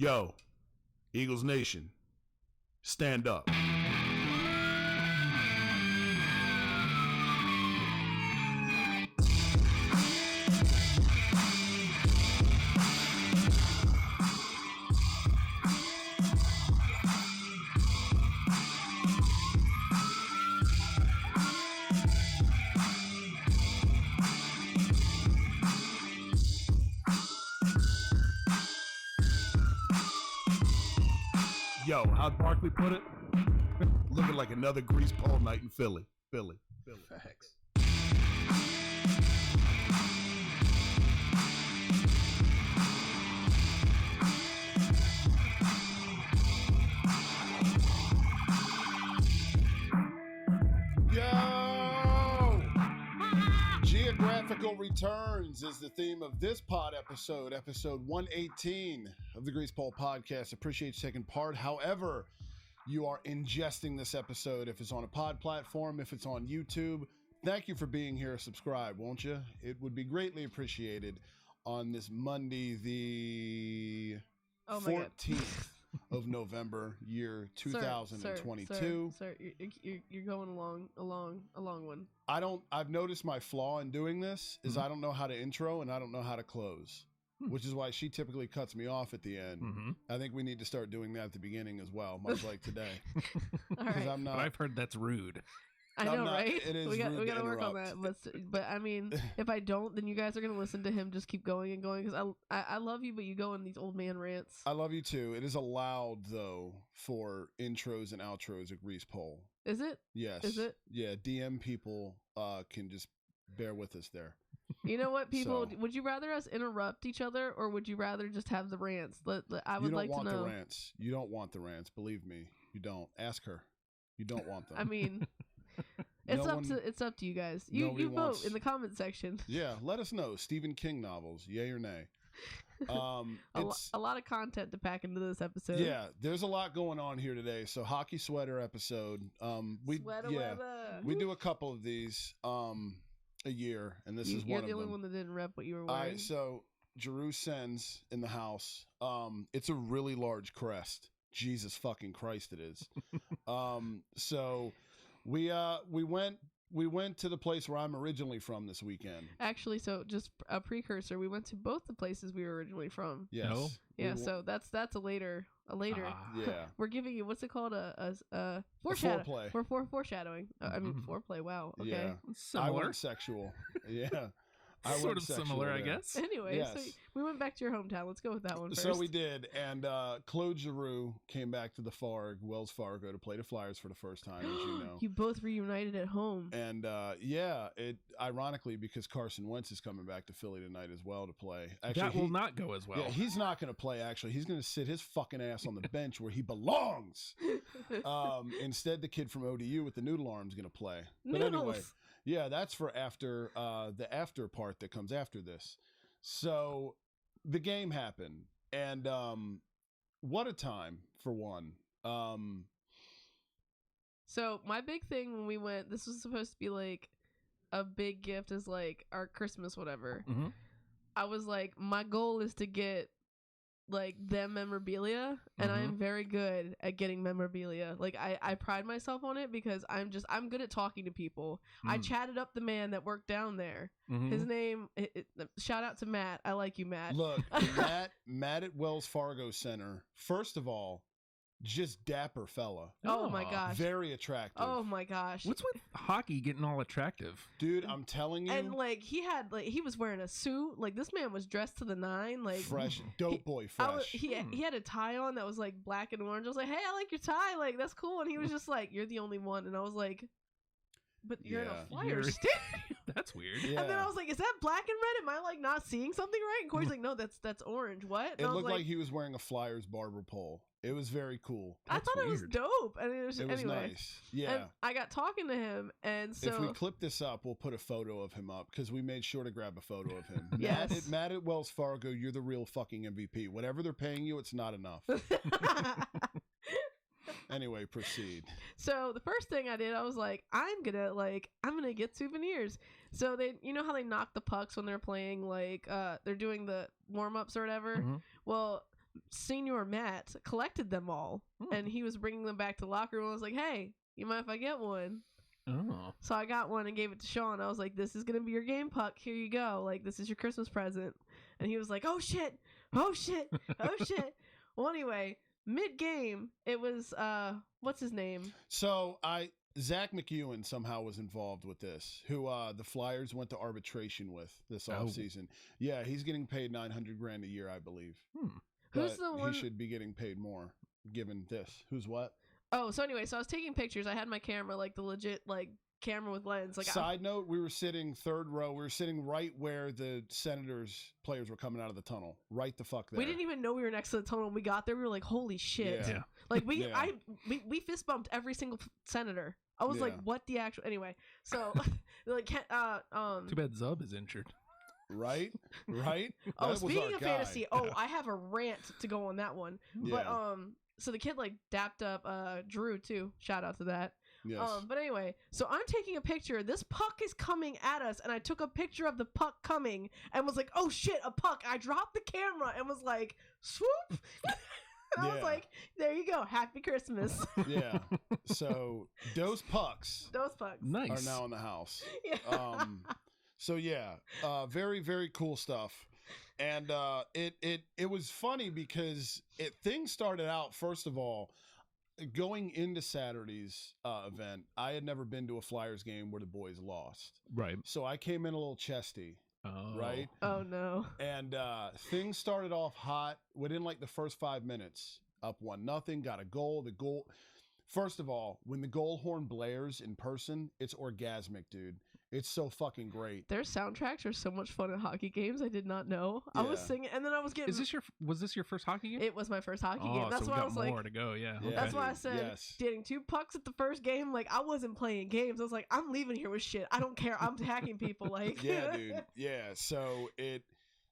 Yo, Eagles Nation, stand up. Yo, how'd Barkley put it? Looking like another grease pole night in Philly. Facts. Yo! Geographical Returns is the theme of this pod episode 118 of the Grease Pole Podcast. Appreciate you taking part. However, you are ingesting this episode, if it's on a pod platform, if it's on YouTube, thank you for being here. Subscribe, won't you? It would be greatly appreciated on this Monday, the 14th of November, year 2022. Sir, you're going a long one. I've noticed my flaw in doing this is I don't know how to intro and I don't know how to close, which is why she typically cuts me off at the end. I think we need to start doing that at the beginning as well, much like today. All right. I'm not. But I've heard that's rude. I know, right? It is we got to work on interrupt. that. But I mean, if I don't, then you guys are gonna listen to him just keep going and going because I love you, but you go in these old man rants. I love you too. It is allowed though for intros and outros at Grease Pole. Is it? Yes. Is it? Yeah. DM people can just bear with us there. You know what, people? So- Would you rather us interrupt each other, or would you rather just have the rants? I would like to know. You don't want the rants. You don't want the rants. Believe me, you don't. Ask her. You don't want them. I mean, it's up to you guys. You nobody vote wants- in the comment section. Yeah, let us know. Stephen King novels, yay or nay? A lot of content to pack into this episode. Yeah, there's a lot going on here today. So hockey sweater episode. We do a couple of these a year, and this is one of them. You're the only one that didn't rep what you were wearing. So Giroux sends in the house. It's a really large crest. Jesus fucking Christ, it is. So we went to the place where I'm originally from this weekend. Actually, so just a precursor, we went to both the places we were originally from. Yes. No? Yeah, so that's a later. Yeah. We're giving you, what's it called, a foreshadow. foreplay. We're foreshadowing. I mean, foreplay. Wow. Okay. Yeah. I Similar. went sexual. Yeah. I Sort went of sexual similar, I there. guess. Anyway, Yes. so we went back to your hometown. Let's go with that one first. So we did, and Claude Giroux came back to the Wells Fargo, to play the Flyers for the first time, as you know. You both reunited at home. And it ironically, because Carson Wentz is coming back to Philly tonight as well to play. Actually, That will not go as well. Yeah, he's not going to play. Actually, he's going to sit his fucking ass on the bench where he belongs. Instead, the kid from ODU with the noodle arm's going to play. But anyway. Noodles. Yeah, that's for after the after part that comes after this. So the game happened, and what a time for one. So my big thing when we went, this was supposed to be like a big gift, is like our Christmas whatever. I was like, my goal is to get like them memorabilia, and I am very good at getting memorabilia. Like I pride myself on it because I'm good at talking to people. I chatted up the man that worked down there. His name, shout out to Matt. I like you, Matt. Look, Matt at Wells Fargo Center. First of all, just dapper fella. Oh my gosh. Very attractive. Oh my gosh. What's with hockey getting all attractive? Dude, I'm telling you. And like he was wearing a suit. Like this man was dressed to the nine. Like fresh, dope boy fresh. He had a tie on that was like black and orange. I was like, hey, I like your tie. Like that's cool. And he was just like, you're the only one. And I was like, but you're in a Flyers stadium. That's weird. Yeah. And then I was like, is that black and red? Am I like not seeing something right? And Corey's like, no, that's orange. What? And It I was looked like he was wearing a Flyers barber pole. It was very cool. I thought it was weird. dope. And it was anyway. Nice. Yeah. And I got talking to him, and so if we clip this up, we'll put a photo of him up because we made sure to grab a photo of him. Yes. Matt at Wells Fargo, you're the real fucking MVP. Whatever they're paying you, it's not enough. Anyway, proceed. So the first thing I did, I was like, I'm gonna get souvenirs. So they, you know how they knock the pucks when they're playing, like they're doing the warm ups or whatever. Well, Senior Matt collected them all, and he was bringing them back to the locker room. I was like, hey, you mind if I get one? Oh. So I got one and gave it to Sean. I was like, this is going to be your game, Puck. Here you go. Like, this is your Christmas present. And he was like, oh, shit. Oh, shit. Oh, shit. Well, anyway, mid-game, it was, what's his name? So Zach McEwen somehow was involved with this, who the Flyers went to arbitration with this offseason. Yeah, he's getting paid $900,000 a year, I believe. Who's the one? He should be getting paid more, given this. Who's what? Oh, so anyway, so I was taking pictures. I had my camera, like the legit, like, camera with lens. Like, Side note, we were sitting third row. We were sitting right where the Senators players were coming out of the tunnel. Right the fuck there. We didn't even know we were next to the tunnel when we got there. We were like, holy shit. Yeah. Like, we fist bumped every single senator. I was like, what the actual... Anyway, so, like, Too bad Zub is injured. Right? Right? Oh, speaking of fantasy, I have a rant to go on that one. Yeah. But, so the kid, like, dapped up Giroux, too. Shout out to that. Yes. But anyway, so I'm taking a picture. This puck is coming at us, and I took a picture of the puck coming and was like, oh shit, a puck. I dropped the camera and was like, swoop. And I was like, there you go. Happy Christmas. Yeah. So those pucks Nice. are now in the house. Yeah. So yeah, very, very cool stuff. And it was funny because things started out, first of all, going into Saturday's event, I had never been to a Flyers game where the boys lost. Right. So I came in a little chesty. Oh. Right? Oh, no. And things started off hot within like the first 5 minutes. Up 1-0, got a goal. The goal, first of all, when the goal horn blares in person, it's orgasmic, dude. It's so fucking great. Their soundtracks are so much fun at hockey games. I did not know. I was singing, and then I was getting... Was this your first hockey game? It was my first hockey game. That's so why we I got was like... more to go, yeah. That's why I said, getting 2 pucks at the first game, like, I wasn't playing games. I was like, I'm leaving here with shit. I don't care. I'm hacking people, like... Yeah, dude. Yeah, so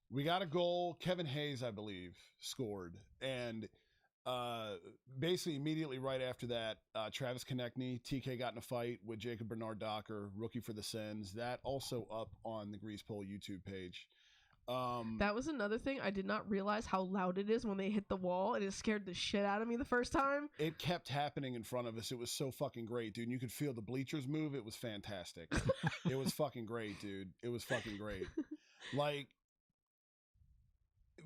we got a goal. Kevin Hayes, I believe, scored. And basically immediately right after that, Travis Konechny, TK got in a fight with Jacob Bernard Docker, rookie for the Sens. That also up on the Grease Pole YouTube page. That was another thing. I did not realize how loud it is when they hit the wall, and it scared the shit out of me the first time. It kept happening in front of us. It was so fucking great, dude. And you could feel the bleachers move. It was fantastic. It was fucking great, dude. It was fucking great. Like,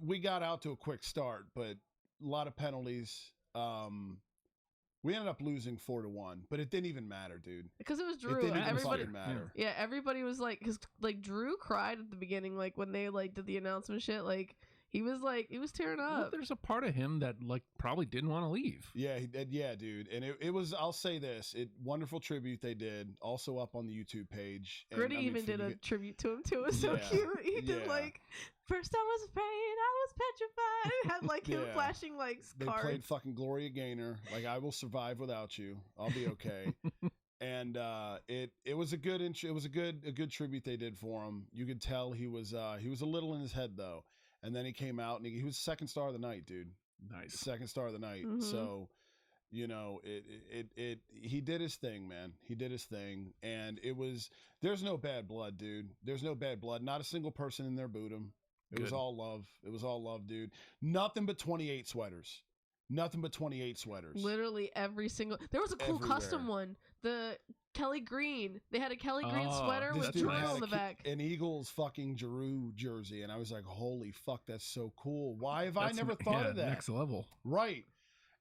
we got out to a quick start, but a lot of penalties. We ended up losing 4-1, but it didn't even matter, dude. Because it was Giroux. It didn't even Everybody, fucking matter. yeah, everybody was like, because like Giroux cried at the beginning, like when they like did the announcement shit. Like he was tearing up. Well, there's a part of him that like probably didn't want to leave. Yeah, yeah, dude. And it was. I'll say this: wonderful tribute they did. Also up on the YouTube page. And, Gritty even did a tribute to him too. It was so cute. He did like, first I was afraid, I was petrified. It had like him flashing like cards. They played fucking Gloria Gaynor. Like, I will survive without you. I'll be okay. And it was a good a good tribute they did for him. You could tell he was a little in his head though. And then he came out and he was second star of the night, dude. Nice. Second star of the night. Mm-hmm. So, you know, he did his thing, man. He did his thing. And there's no bad blood, dude. There's no bad blood. Not a single person in there booed him. It was all love. It was all love, dude. Nothing but 28 sweaters. Nothing but 28 sweaters. Literally every single... There was a cool custom one. The Kelly Green. They had a Kelly Green sweater with Giroux on the back. An Eagles fucking Giroux jersey. And I was like, holy fuck, that's so cool. Why have I never thought of that? Next level. Right.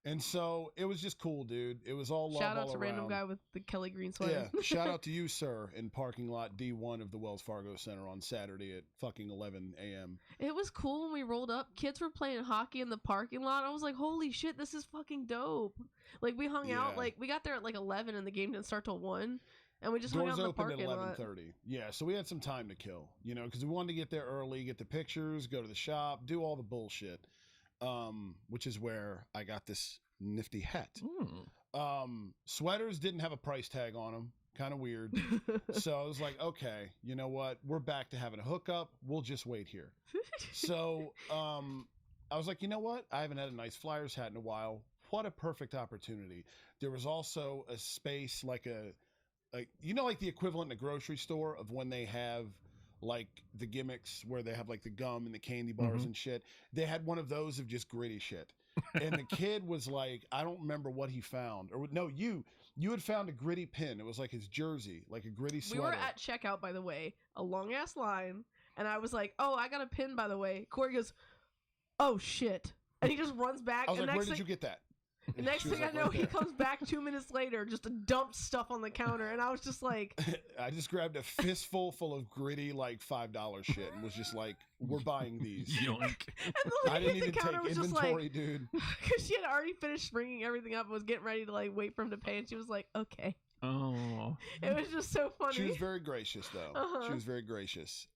And so it was just cool, dude. It was all love. Shout out all to around. random guy with the Kelly Green sweater. Yeah. Shout out to you, sir, in parking lot D1 of the Wells Fargo Center on Saturday at fucking 11 a.m. It was cool when we rolled up. Kids were playing hockey in the parking lot. I was like, holy shit, this is fucking dope. Like, we hung out. Like, we got there at like 11 and the game didn't start till 1. And we just hung out in the parking lot. Doors opened at 11:30. Yeah, so we had some time to kill, you know, because we wanted to get there early, get the pictures, go to the shop, do all the bullshit, which is where I got this nifty hat. Sweaters didn't have a price tag on them. Kind of weird. So I was like, okay, you know what? We're back to having a hookup. We'll just wait here. So I was like, you know what? I haven't had a nice Flyers hat in a while. What a perfect opportunity. There was also a space like you know, like the equivalent in a grocery store of when they have like the gimmicks where they have like the gum and the candy bars and shit. They had one of those of just gritty shit. And the kid was like, I don't remember what he found. Or no, you had found a gritty pin. It was like his jersey, like a gritty sweater. We were at checkout, by the way, a long ass line, and I was like, "Oh, I got a pin, by the way." Corey goes, "Oh shit," and he just runs back. I was like, "Where did you get that?" The next thing I know, he comes back 2 minutes later, just dumped stuff on the counter, and I was just like, I just grabbed a fistful full of gritty, like $5 shit, and was just like, "We're buying these." Yoink. And the I lady didn't at the even counter take was just inventory, like, dude. because she had already finished bringing everything up and was getting ready to like wait for him to pay, and she was like, "Okay." Oh. It was just so funny. She was very gracious, though. She was very gracious.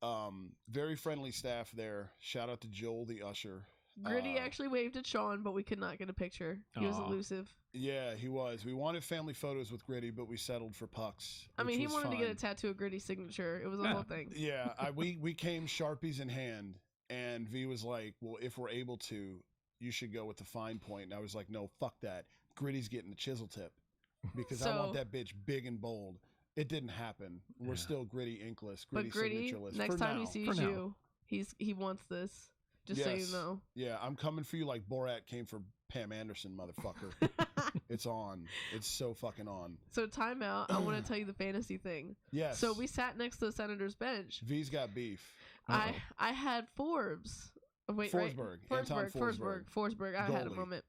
Very friendly staff there. Shout out to Joel, the usher. Gritty actually waved at Sean, but we could not get a picture. He was elusive. Yeah, he was. We wanted family photos with Gritty, but we settled for pucks. I mean, he was wanted to fun. get a tattoo of Gritty's signature. It was a whole thing. Yeah, we came Sharpies in hand, and V was like, "Well, if we're able to, you should go with the fine point." And I was like, "No, fuck that. Gritty's getting the chisel tip because I want that bitch big and bold." It didn't happen. We're still Gritty inkless, Gritty, but Gritty, signatureless. next time he sees you, he wants this. Just so you know. Yeah, I'm coming for you like Borat came for Pam Anderson, motherfucker. It's on. It's so fucking on. So timeout. I want to tell you the fantasy thing. Yes. So we sat next to the Senator's bench. V's got beef. I had Forbes. Wait, Forsberg. Anton Forsberg. I had a moment.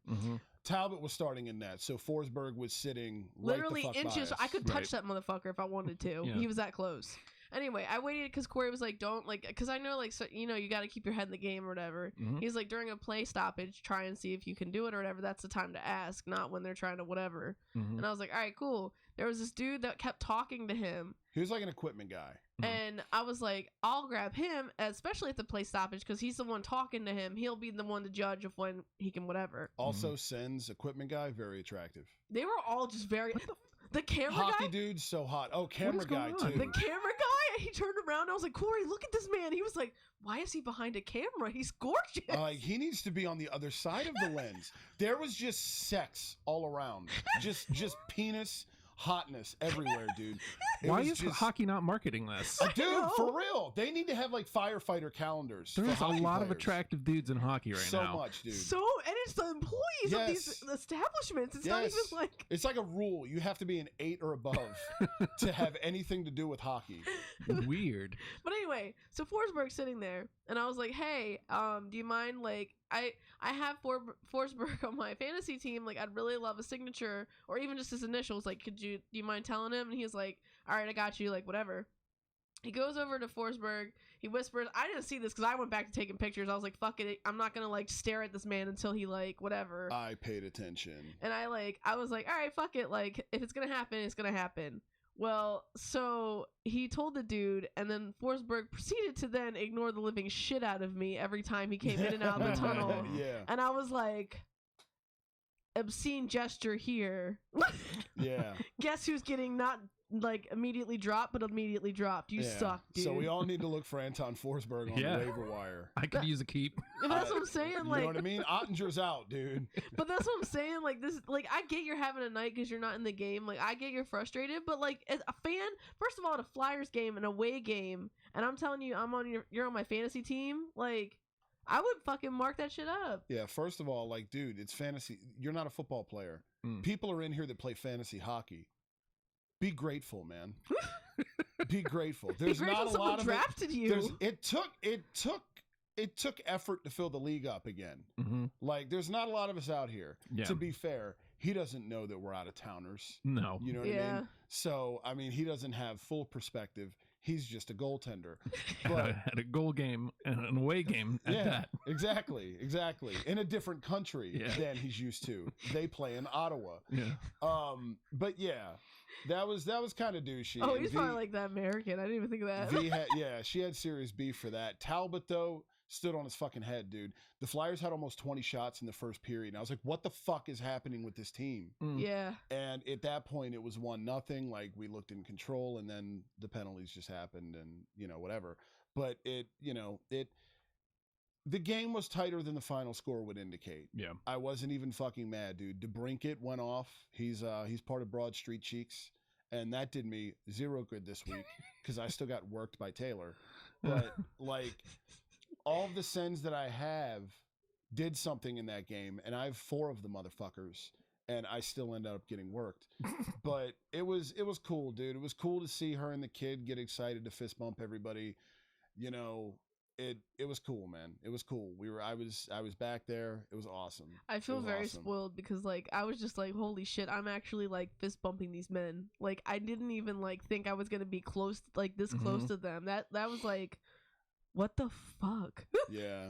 Talbot was starting in net, so Forsberg was sitting literally right the fuck inches. by us. I could touch that motherfucker if I wanted to. Yeah. He was that close. Anyway, I waited because Corey was like, "Don't like," because I know like so, you know you got to keep your head in the game or whatever. He's like, during a play stoppage, try and see if you can do it or whatever. That's the time to ask, not when they're trying to whatever. And I was like, all right, cool. There was this dude that kept talking to him. He was like an equipment guy. And I was like, I'll grab him, especially at the play stoppage, because he's the one talking to him. He'll be the one to judge of when he can whatever. Also, Sens, equipment guy, very attractive. They were all just very... The camera Hockey guy? dude's so hot. Oh, camera guy, too. The camera guy? He turned around and I was like, Corey, look at this man. He was like, why is he behind a camera? He's gorgeous. He needs to be on the other side of the lens. There was just sex all around. Just penis... hotness everywhere, dude. Why is hockey not marketing this? Dude, for real. They need to have like firefighter calendars. There's a lot of attractive dudes in hockey right now. So much, dude. And it's the employees of these establishments. It's not even like... It's like a rule. You have to be an 8 or above to have anything to do with hockey. Weird. But anyway, so Forsberg's sitting there, and I was like, hey, do you mind, like, I have Forsberg on my fantasy team. Like, I'd really love a signature or even just his initials. Like, do you mind telling him? And he's like, all right, I got you. Like, whatever. He goes over to Forsberg. He whispers. I didn't see this because I went back to taking pictures. I was like, fuck it. I'm not going to, like, stare at this man until he, like, whatever. I paid attention. And I was like, all right, fuck it. Like, if it's going to happen, it's going to happen. Well, so he told the dude, and then Forsberg proceeded to then ignore the living shit out of me every time he came in and out of the tunnel. Yeah. And I was like, obscene gesture here. Yeah. Guess who's getting not like immediately dropped, but immediately dropped? You suck, dude. So we all need to look for Anton Forsberg on the waiver wire. I could use a keep. That's what I'm saying. Like, you know what I mean? Ottinger's out, dude. But that's what I'm saying. Like this, like I get you're having a night because you're not in the game. Like I get you're frustrated, but like as a fan, first of all, at a Flyers game, an away game, and I'm telling you, you're on my fantasy team. Like I would fucking mark that shit up. Yeah. First of all, like, dude, it's fantasy. You're not a football player. People are in here that play fantasy hockey. Be grateful, man. Be grateful. There's not a lot of drafted you. It took effort to fill the league up again. Like, there's not a lot of us out here. Yeah. To be fair, he doesn't know that we're out of towners. No. You know what I mean? So, I mean, he doesn't have full perspective. He's just a goaltender. But at a goal game and an away game at that. Exactly. In a different country than he's used to. They play in Ottawa. Yeah. But yeah. That was kind of douchey. Oh, he's probably like that American. I didn't even think of that. She had serious beef for that. Talbot, though, stood on his fucking head, dude. The Flyers had almost 20 shots in the first period, and I was like, what the fuck is happening with this team? Yeah. And at that point, it was 1-0. Like, we looked in control, and then the penalties just happened, and, you know, whatever. But the game was tighter than the final score would indicate. Yeah. I wasn't even fucking mad, dude. DeBrincat went off. He's part of Broad Street Cheeks. and that did me zero good this week because I still got worked by Taylor. But like all of the sends that I have did something in that game, and I have 4 of the motherfuckers, and I still end up getting worked. But it was cool, dude. It was cool to see her and the kid get excited to fist bump everybody. You know, it was cool, man. It was cool. I was back there. It was awesome. I feel very awesome. spoiled because like I was just like, holy shit, I'm actually like fist bumping these men. Like I didn't even like think I was gonna be close, like this close to them. That was like, what the fuck? Yeah.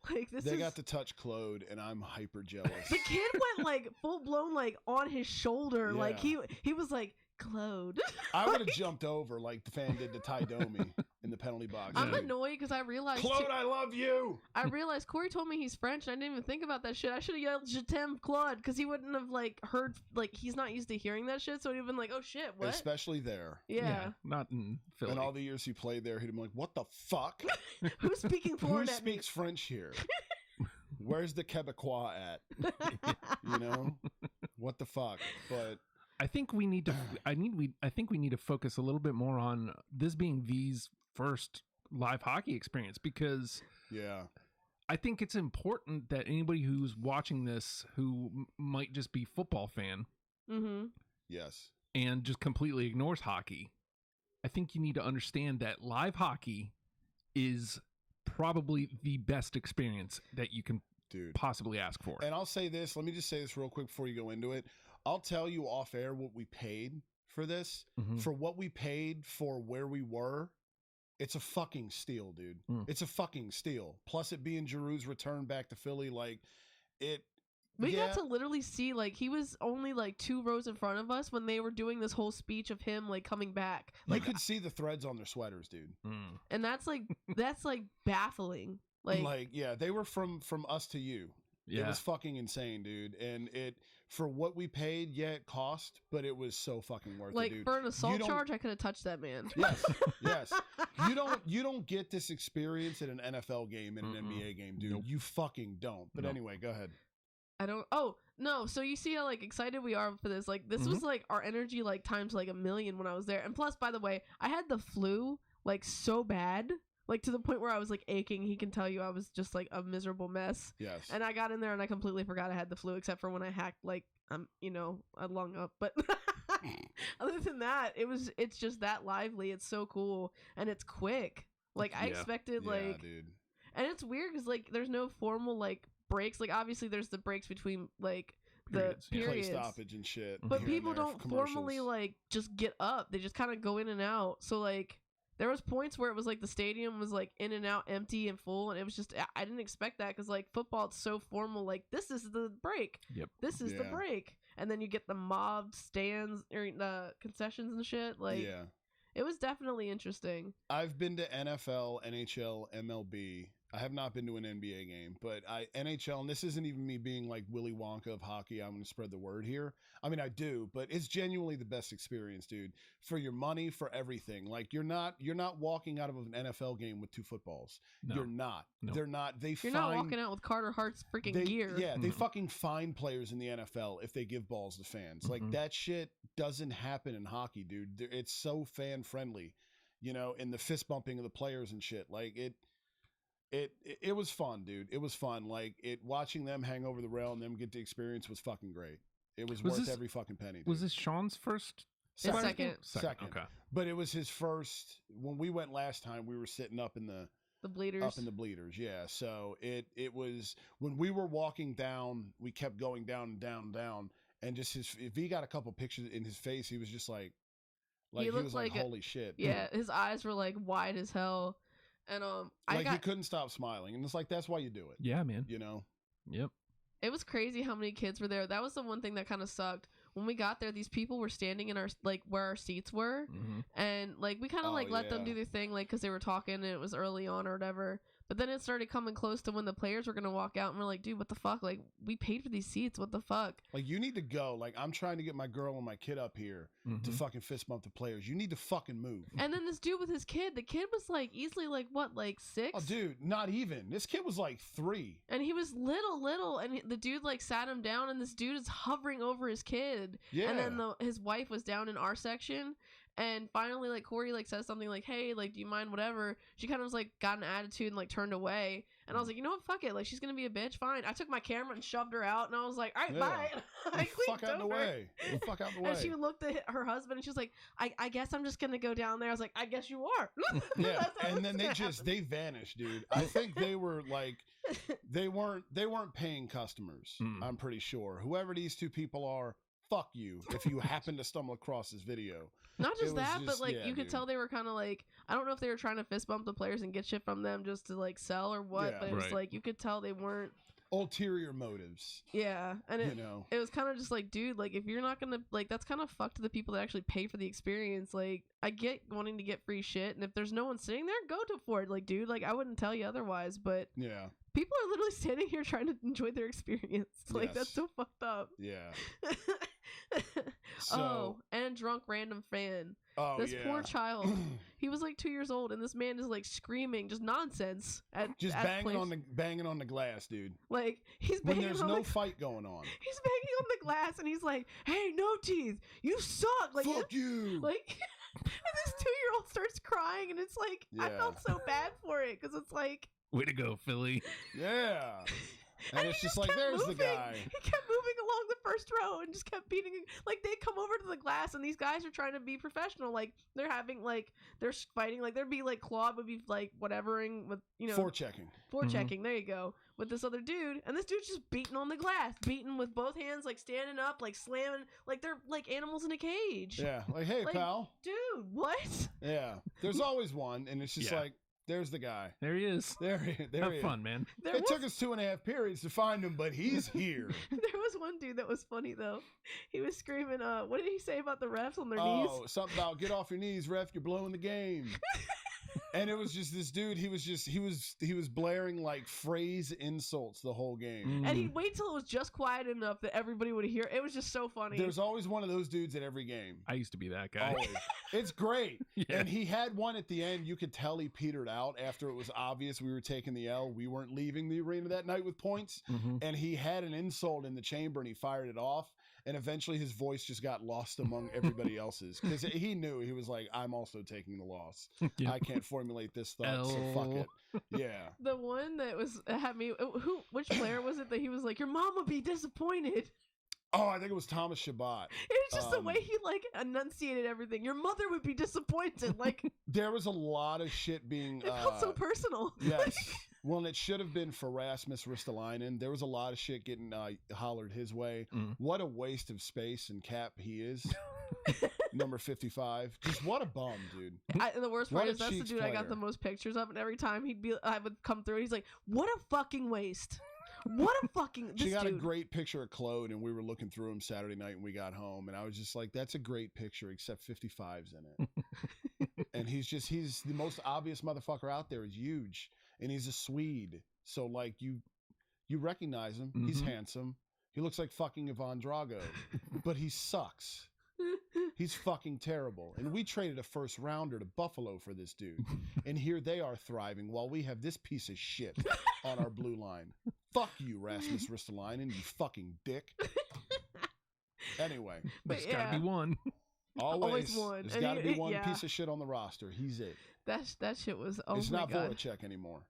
Like they got to touch Claude, and I'm hyper jealous. The kid went like full blown like on his shoulder. Yeah. Like he was like, Claude. I would have jumped over like the fan did to Ty Domi in the penalty box. I'm annoyed because I realized Claude, I love you. I realized Cory told me he's French, and I didn't even think about that shit. I should have yelled "Je t'aime, Claude" because he wouldn't have like heard, like he's not used to hearing that shit, so he'd have been like, "Oh shit, what?" Especially there. Yeah. Not in Philly. And all the years he played there, he'd have been like, "What the fuck? Who's speaking Who Florida? speaks French here? Where's the Quebecois at? You know, what the fuck?" But I think we need to. I think we need to focus a little bit more on this being V's first live hockey experience, because yeah, I think it's important that anybody who's watching this who might just be football fan yes, and just completely ignores hockey, I think you need to understand that live hockey is probably the best experience that you can possibly ask for. And I'll say this. Let me just say this real quick before you go into it. I'll tell you off air what we paid for this. For what we paid for where we were, it's a fucking steal, dude. It's a fucking steal. Plus it being Giroux's return back to Philly, like it. We got to literally see, like, he was only like 2 rows in front of us when they were doing this whole speech of him like coming back. Like, you could see the threads on their sweaters, dude. And that's like baffling. Like yeah, they were from us to you. Yeah. It was fucking insane, dude. And it, for what we paid, yeah, it cost, but it was so fucking worth it, dude. Like, for an assault charge, I could have touched that man. Yes, yes. You don't get this experience at an NFL game and an NBA game, dude. Nope. You fucking don't. But anyway, go ahead. I don't. Oh no! So you see how like excited we are for this? Like this was like our energy like times like 1,000,000 when I was there. And plus, by the way, I had the flu like so bad, like to the point where I was like aching. He can tell you I was just like a miserable mess. Yes. And I got in there and I completely forgot I had the flu, except for when I hacked like a lung up. But other than that, it's just that lively. It's so cool and it's quick. Like I expected like, dude. And it's weird because like there's no formal like breaks. Like obviously there's the breaks between like the periods, play stoppage and shit, but people don't formally like just get up. They just kind of go in and out. So like there was points where it was like the stadium was like in and out, empty and full, and it was just I didn't expect that because like football, it's so formal. Like this is the break. Yep. This is the break, and then you get the mob stands or the concessions and shit. Like it was definitely interesting. I've been to NFL, NHL, MLB. I have not been to an NBA game, but NHL, and this isn't even me being like Willy Wonka of hockey. I'm going to spread the word here. I mean, I do, but it's genuinely the best experience, dude. For your money, for everything. Like you're not walking out of an NFL game with 2 footballs. No. You're not. No. They're not. You're not walking out with Carter Hart's freaking gear. Yeah, they fucking find players in the NFL if they give balls to fans. Like that shit doesn't happen in hockey, dude. It's so fan friendly, you know, in the fist bumping of the players and shit. Like it was fun, dude. It was fun. Like watching them hang over the rail and them get the experience was fucking great. It was worth every fucking penny. Dude. Was this Sean's first? Second. Okay. But it was his first. When we went last time, we were sitting up in the bleeders. Up in the bleeders, yeah. So it was when we were walking down, we kept going down and down and down, and just if he got a couple pictures in his face, he was just like he was like holy shit. Yeah, his eyes were like wide as hell. And he couldn't stop smiling, and it's like that's why you do it. Yeah, man. You know. Yep. It was crazy how many kids were there. That was the one thing that kind of sucked. When we got there, these people were standing in our like where our seats were, and like we kind of let them do their thing, like because they were talking and it was early on or whatever. But then it started coming close to when the players were gonna walk out, and we're like, dude, what the fuck? Like, we paid for these seats. What the fuck? Like, you need to go. Like, I'm trying to get my girl and my kid up here to fucking fist bump the players. You need to fucking move. And then this dude with his kid, the kid was like easily like what, like 6? Oh, dude, not even. This kid was like 3. And he was little, and the dude like sat him down, and this dude is hovering over his kid. Yeah. And then his wife was down in our section. And finally, like, Cory, like, says something like, hey, like, do you mind, whatever? She kind of was, like, got an attitude and, like, turned away. And I was like, you know what? Fuck it. Like, she's going to be a bitch. Fine. I took my camera and shoved her out. And I was like, all right, bye. I fuck out the way. Fuck out the way. And she looked at her husband and she was like, I guess I'm just going to go down there. I was like, I guess you are. Yeah. And then they vanished, dude. I think they were, like, they weren't paying customers. I'm pretty sure. Whoever these two people are, fuck you if you happen to stumble across this video. Not just that, but like you could tell they were kind of like, I don't know if they were trying to fist bump the players and get shit from them just to like sell or what, but it was like you could tell they weren't ulterior motives. Yeah, and it was kind of just like, dude, like if you're not gonna like, that's kind of fucked to the people that actually pay for the experience. Like, I get wanting to get free shit, and if there's no one sitting there, go to for it. Like, dude, like I wouldn't tell you otherwise, but yeah. People are literally standing here trying to enjoy their experience. Like, that's so fucked up. Yeah. And a drunk random fan. Oh, this poor child. He was like 2 years old, and this man is like screaming just nonsense banging on the glass, dude. Like, he's banging when there's no fight going on. He's banging on the glass, and he's like, "Hey, no teeth, you suck!" Like, fuck you. Like, and this 2-year-old starts crying, and it's like, I felt so bad for it because it's like, way to go, Philly. Yeah. And it's just like, there's the guy. He kept moving along the first row and just kept beating. Like, they come over to the glass, and these guys are trying to be professional. Like, they're having, like, they're fighting. Like, there'd be, like, Claude would be, like, whatevering with, you know. Forechecking. There you go. With this other dude. And this dude's just beating on the glass. Beating with both hands, like, standing up, like, slamming. Like, they're, like, animals in a cage. Yeah. Like, hey, like, pal. Dude, what? Yeah. There's always one, and it's just like, there's the guy. There he is. Have he fun, man. It took us 2.5 periods to find him, but he's here. There was one dude that was funny, though. He was screaming, what did he say about the refs on their knees? Oh, something about, get off your knees, ref, you're blowing the game. And it was just this dude, he was blaring like phrase insults the whole game. And he'd wait till it was just quiet enough that everybody would hear. It was just so funny. There's always one of those dudes at every game. I used to be that guy. Always. It's great. Yeah. And he had one at the end. You could tell he petered out after it was obvious we were taking the L. We weren't leaving the arena that night with points. And he had an insult in the chamber and he fired it off. And eventually his voice just got lost among everybody else's. Because he knew, he was like, I'm also taking the loss. I can't formulate this thought, so fuck it. Yeah. The one that had me, which player was it that he was like, your mom would be disappointed? Oh, I think it was Thomas Shabbat. It was just the way he like enunciated everything. Your mother would be disappointed. Like, there was a lot of shit being. It felt so personal. Yes. Well, and it should have been for Rasmus Ristolainen. There was a lot of shit getting hollered his way. What a waste of space and cap he is. Number 55. Just what a bum, dude. And the worst part is that's the dude I got the most pictures of, and every time I would come through, he's like, "What a fucking waste." What a fucking. She got a great picture of Claude, and we were looking through him Saturday night, and we got home, and I was just like, "That's a great picture, except 55's in it." And he's the most obvious motherfucker out there. He's huge, and he's a Swede, so like you recognize him. He's handsome. He looks like fucking Ivan Drago, but he sucks. He's fucking terrible. And we traded a first rounder to Buffalo for this dude. And here they are thriving while we have this piece of shit on our blue line. Fuck you, Rasmus Ristolainen, you fucking dick. Anyway. There's gotta be one. Always one. There's gotta be one piece of shit on the roster. He's it. That shit was, it's my not God. Voracek anymore.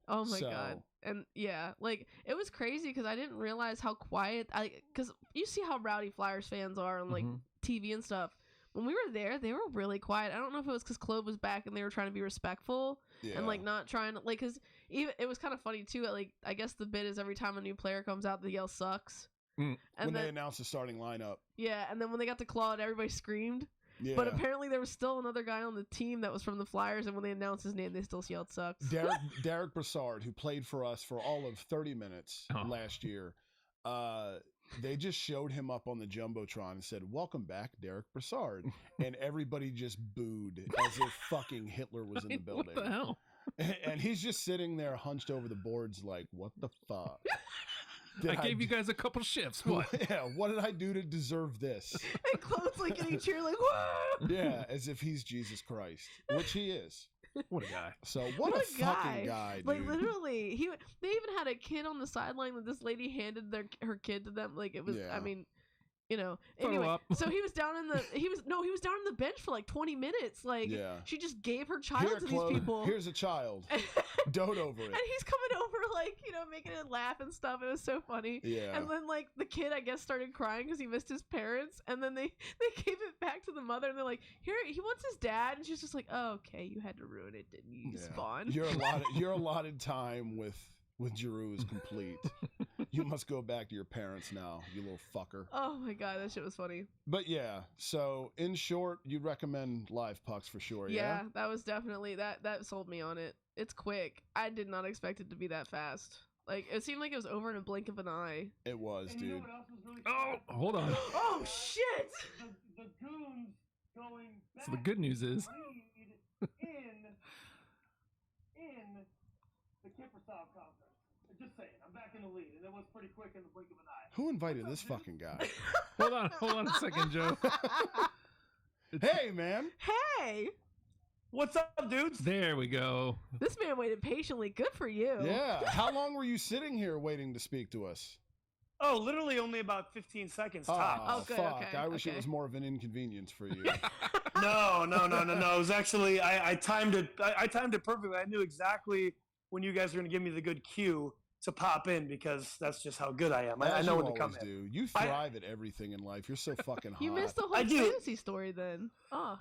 Oh my God. And yeah, like it was crazy because I didn't realize how quiet because you see how rowdy Flyers fans are on like TV and stuff. When we were there, they were really quiet. I don't know if it was because Claude was back and they were trying to be respectful and like not trying to like, because even it was kind of funny too. Like, I guess the bit is every time a new player comes out, they yell sucks. And when they announced the starting lineup. Yeah, and then when they got to Claude, everybody screamed. Yeah. But apparently there was still another guy on the team that was from the Flyers, and when they announced his name, they still yelled sucks. Derek Brassard, who played for us for all of 30 minutes last year, they just showed him up on the Jumbotron and said, "Welcome back, Derek Brassard." And everybody just booed as if fucking Hitler was in the building. What the hell? And he's just sitting there hunched over the boards like, what the fuck? I gave you guys a couple shifts. What? Yeah, what did I do to deserve this? And Claude's like getting cheered, like, whoa! Yeah, as if he's Jesus Christ, which he is. What a guy. So what a fucking guy, dude. Like literally, they even had a kid on the sideline that this lady handed her kid to them. Like it was, Yeah. I mean, anyway, so he was down in the bench for like 20 minutes. Like she just gave her child to Claude, these people. Here's a child. Dote over it. And he's coming over, like, making it laugh and stuff. It was so funny. Yeah. And then, like, the kid, I guess, started crying because he missed his parents. And then they gave it back to the mother. And they're like, here, he wants his dad. And she's just like, oh, okay, you had to ruin it, didn't you, Spawn? Your allotted time with Giroux is complete. You must go back to your parents now, you little fucker. Oh, my God, that shit was funny. But, yeah, so, in short, you'd recommend Live Pucks for sure, yeah? Yeah, that was definitely, that sold me on it. It's quick. I did not expect it to be that fast. Like, it seemed like it was over in a blink of an eye. It was, dude. You know what else was really Oh, hold on. Oh, shit! The goons going back So the good news is... in the Kippersoft conference. Just saying, I'm back in the lead, and it was pretty quick in the blink of an eye. Who invited this fucking guy? Hold on a second, Joe. Hey, man. Hey! What's up, dudes? There we go. This man waited patiently. Good for you. Yeah. How long were you sitting here waiting to speak to us? Oh, literally only about 15 seconds tops. Oh, good, fuck. okay, I wish it okay. was more of an inconvenience for you. No. It was actually I timed it. I timed it perfectly. I knew exactly when you guys were going to give me the good cue to pop in because that's just how good I am. I know when to come in. Do. You thrive at everything in life. You're so fucking hot. You missed the whole fantasy story then. Oh.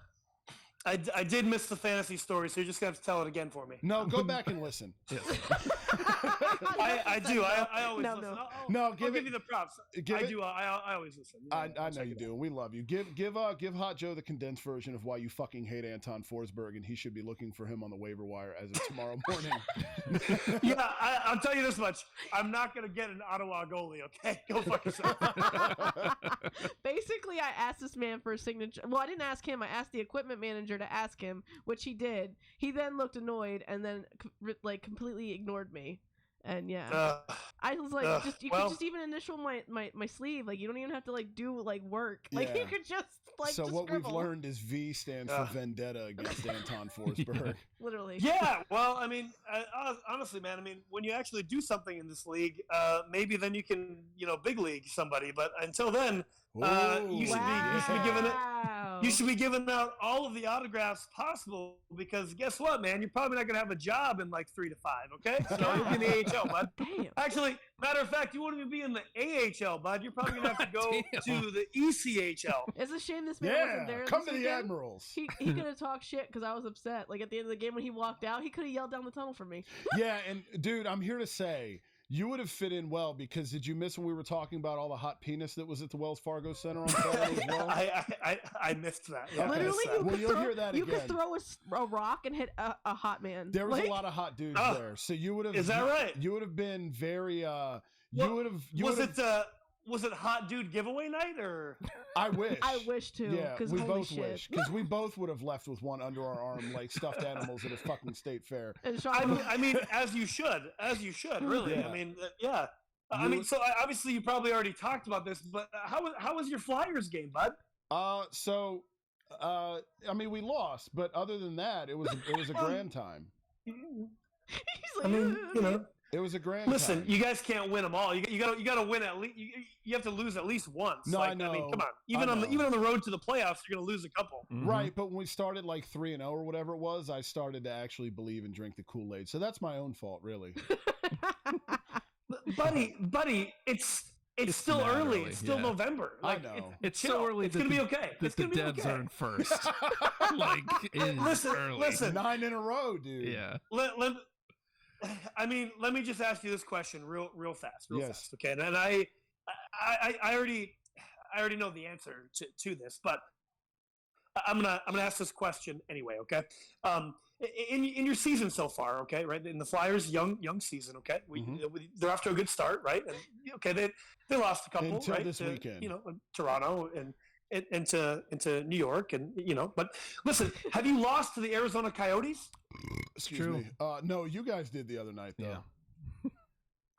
I did miss the fantasy story, so you're just going to have to tell it again for me. No, go back and listen. I do. I always listen. No, I'll give you the props. I always listen. I know you do. We love you. Give Hot Joe the condensed version of why you fucking hate Anton Forsberg, and he should be looking for him on the waiver wire as of tomorrow morning. Yeah, I'll tell you this much. I'm not going to get an Ottawa goalie, okay? Go fuck yourself. Basically, I asked this man for a signature. Well, I didn't ask him. I asked the equipment manager to ask him, which he did. He then looked annoyed and then completely ignored me. And yeah, I was like, you could just even initial my sleeve. Like, you don't even have to like do like work. Like you could just like. So just what scribble. we've learned is V stands for vendetta against Anton Forsberg. Literally. Yeah. Well, I mean, honestly, man. I mean, when you actually do something in this league, maybe then you can big league somebody. But until then, you should be giving out all of the autographs possible because guess what, man? You're probably not going to have a job in like 3 to 5, okay? So you'll be in the AHL, bud. Damn. Actually, matter of fact, you won't even be in the AHL, bud. You're probably going to have to go to the ECHL. It's a shame this man wasn't there. Come this to the weekend. Admirals. He could have talked shit because I was upset. Like at the end of the game when he walked out, he could have yelled down the tunnel for me. Yeah, and dude, I'm here to say you would have fit in well because did you miss when we were talking about all the hot penis that was at the Wells Fargo Center on Saturday as well? I missed that. Okay. Literally, you'll hear that you again. could throw a rock and hit a hot man. There was a lot of hot dudes there, so you would have. Is that right? You would have been very. Was it hot dude giveaway night or? I wish. I wish too. Yeah, we holy both shit. wish because we both would have left with one under our arm like stuffed animals at a fucking state fair. And I mean, as you should, really. Yeah. I mean, yeah. I mean, so obviously you probably already talked about this, but how was your Flyers game, bud? I mean, we lost, but other than that, it was a grand time. He's like, I mean, it was a grand. Listen, time. you guys can't win them all. You got to win at least. You have to lose at least once. No, like, I know. I mean, come on. Even on the road to the playoffs, you're gonna lose a couple. Mm-hmm. Right, but when we started like 3-0 or whatever it was, I started to actually believe and drink the Kool-Aid. So that's my own fault, really. buddy, it's still early. It's still November. Like, I know. It's so early. It's gonna be okay. That the Devs are in first. Like, it's early. Listen. 9 in a row, dude. Yeah. Let me just ask you this question real fast. Yes. Okay. And I already know the answer to this, but I'm gonna ask this question anyway. Okay. In your season so far, okay, right? In the Flyers' young season, okay, they're off to a good start, right? And okay, they lost a couple, until right? this weekend, Toronto, and into New York, and But listen, have you lost to the Arizona Coyotes? Excuse me. No, you guys did the other night though.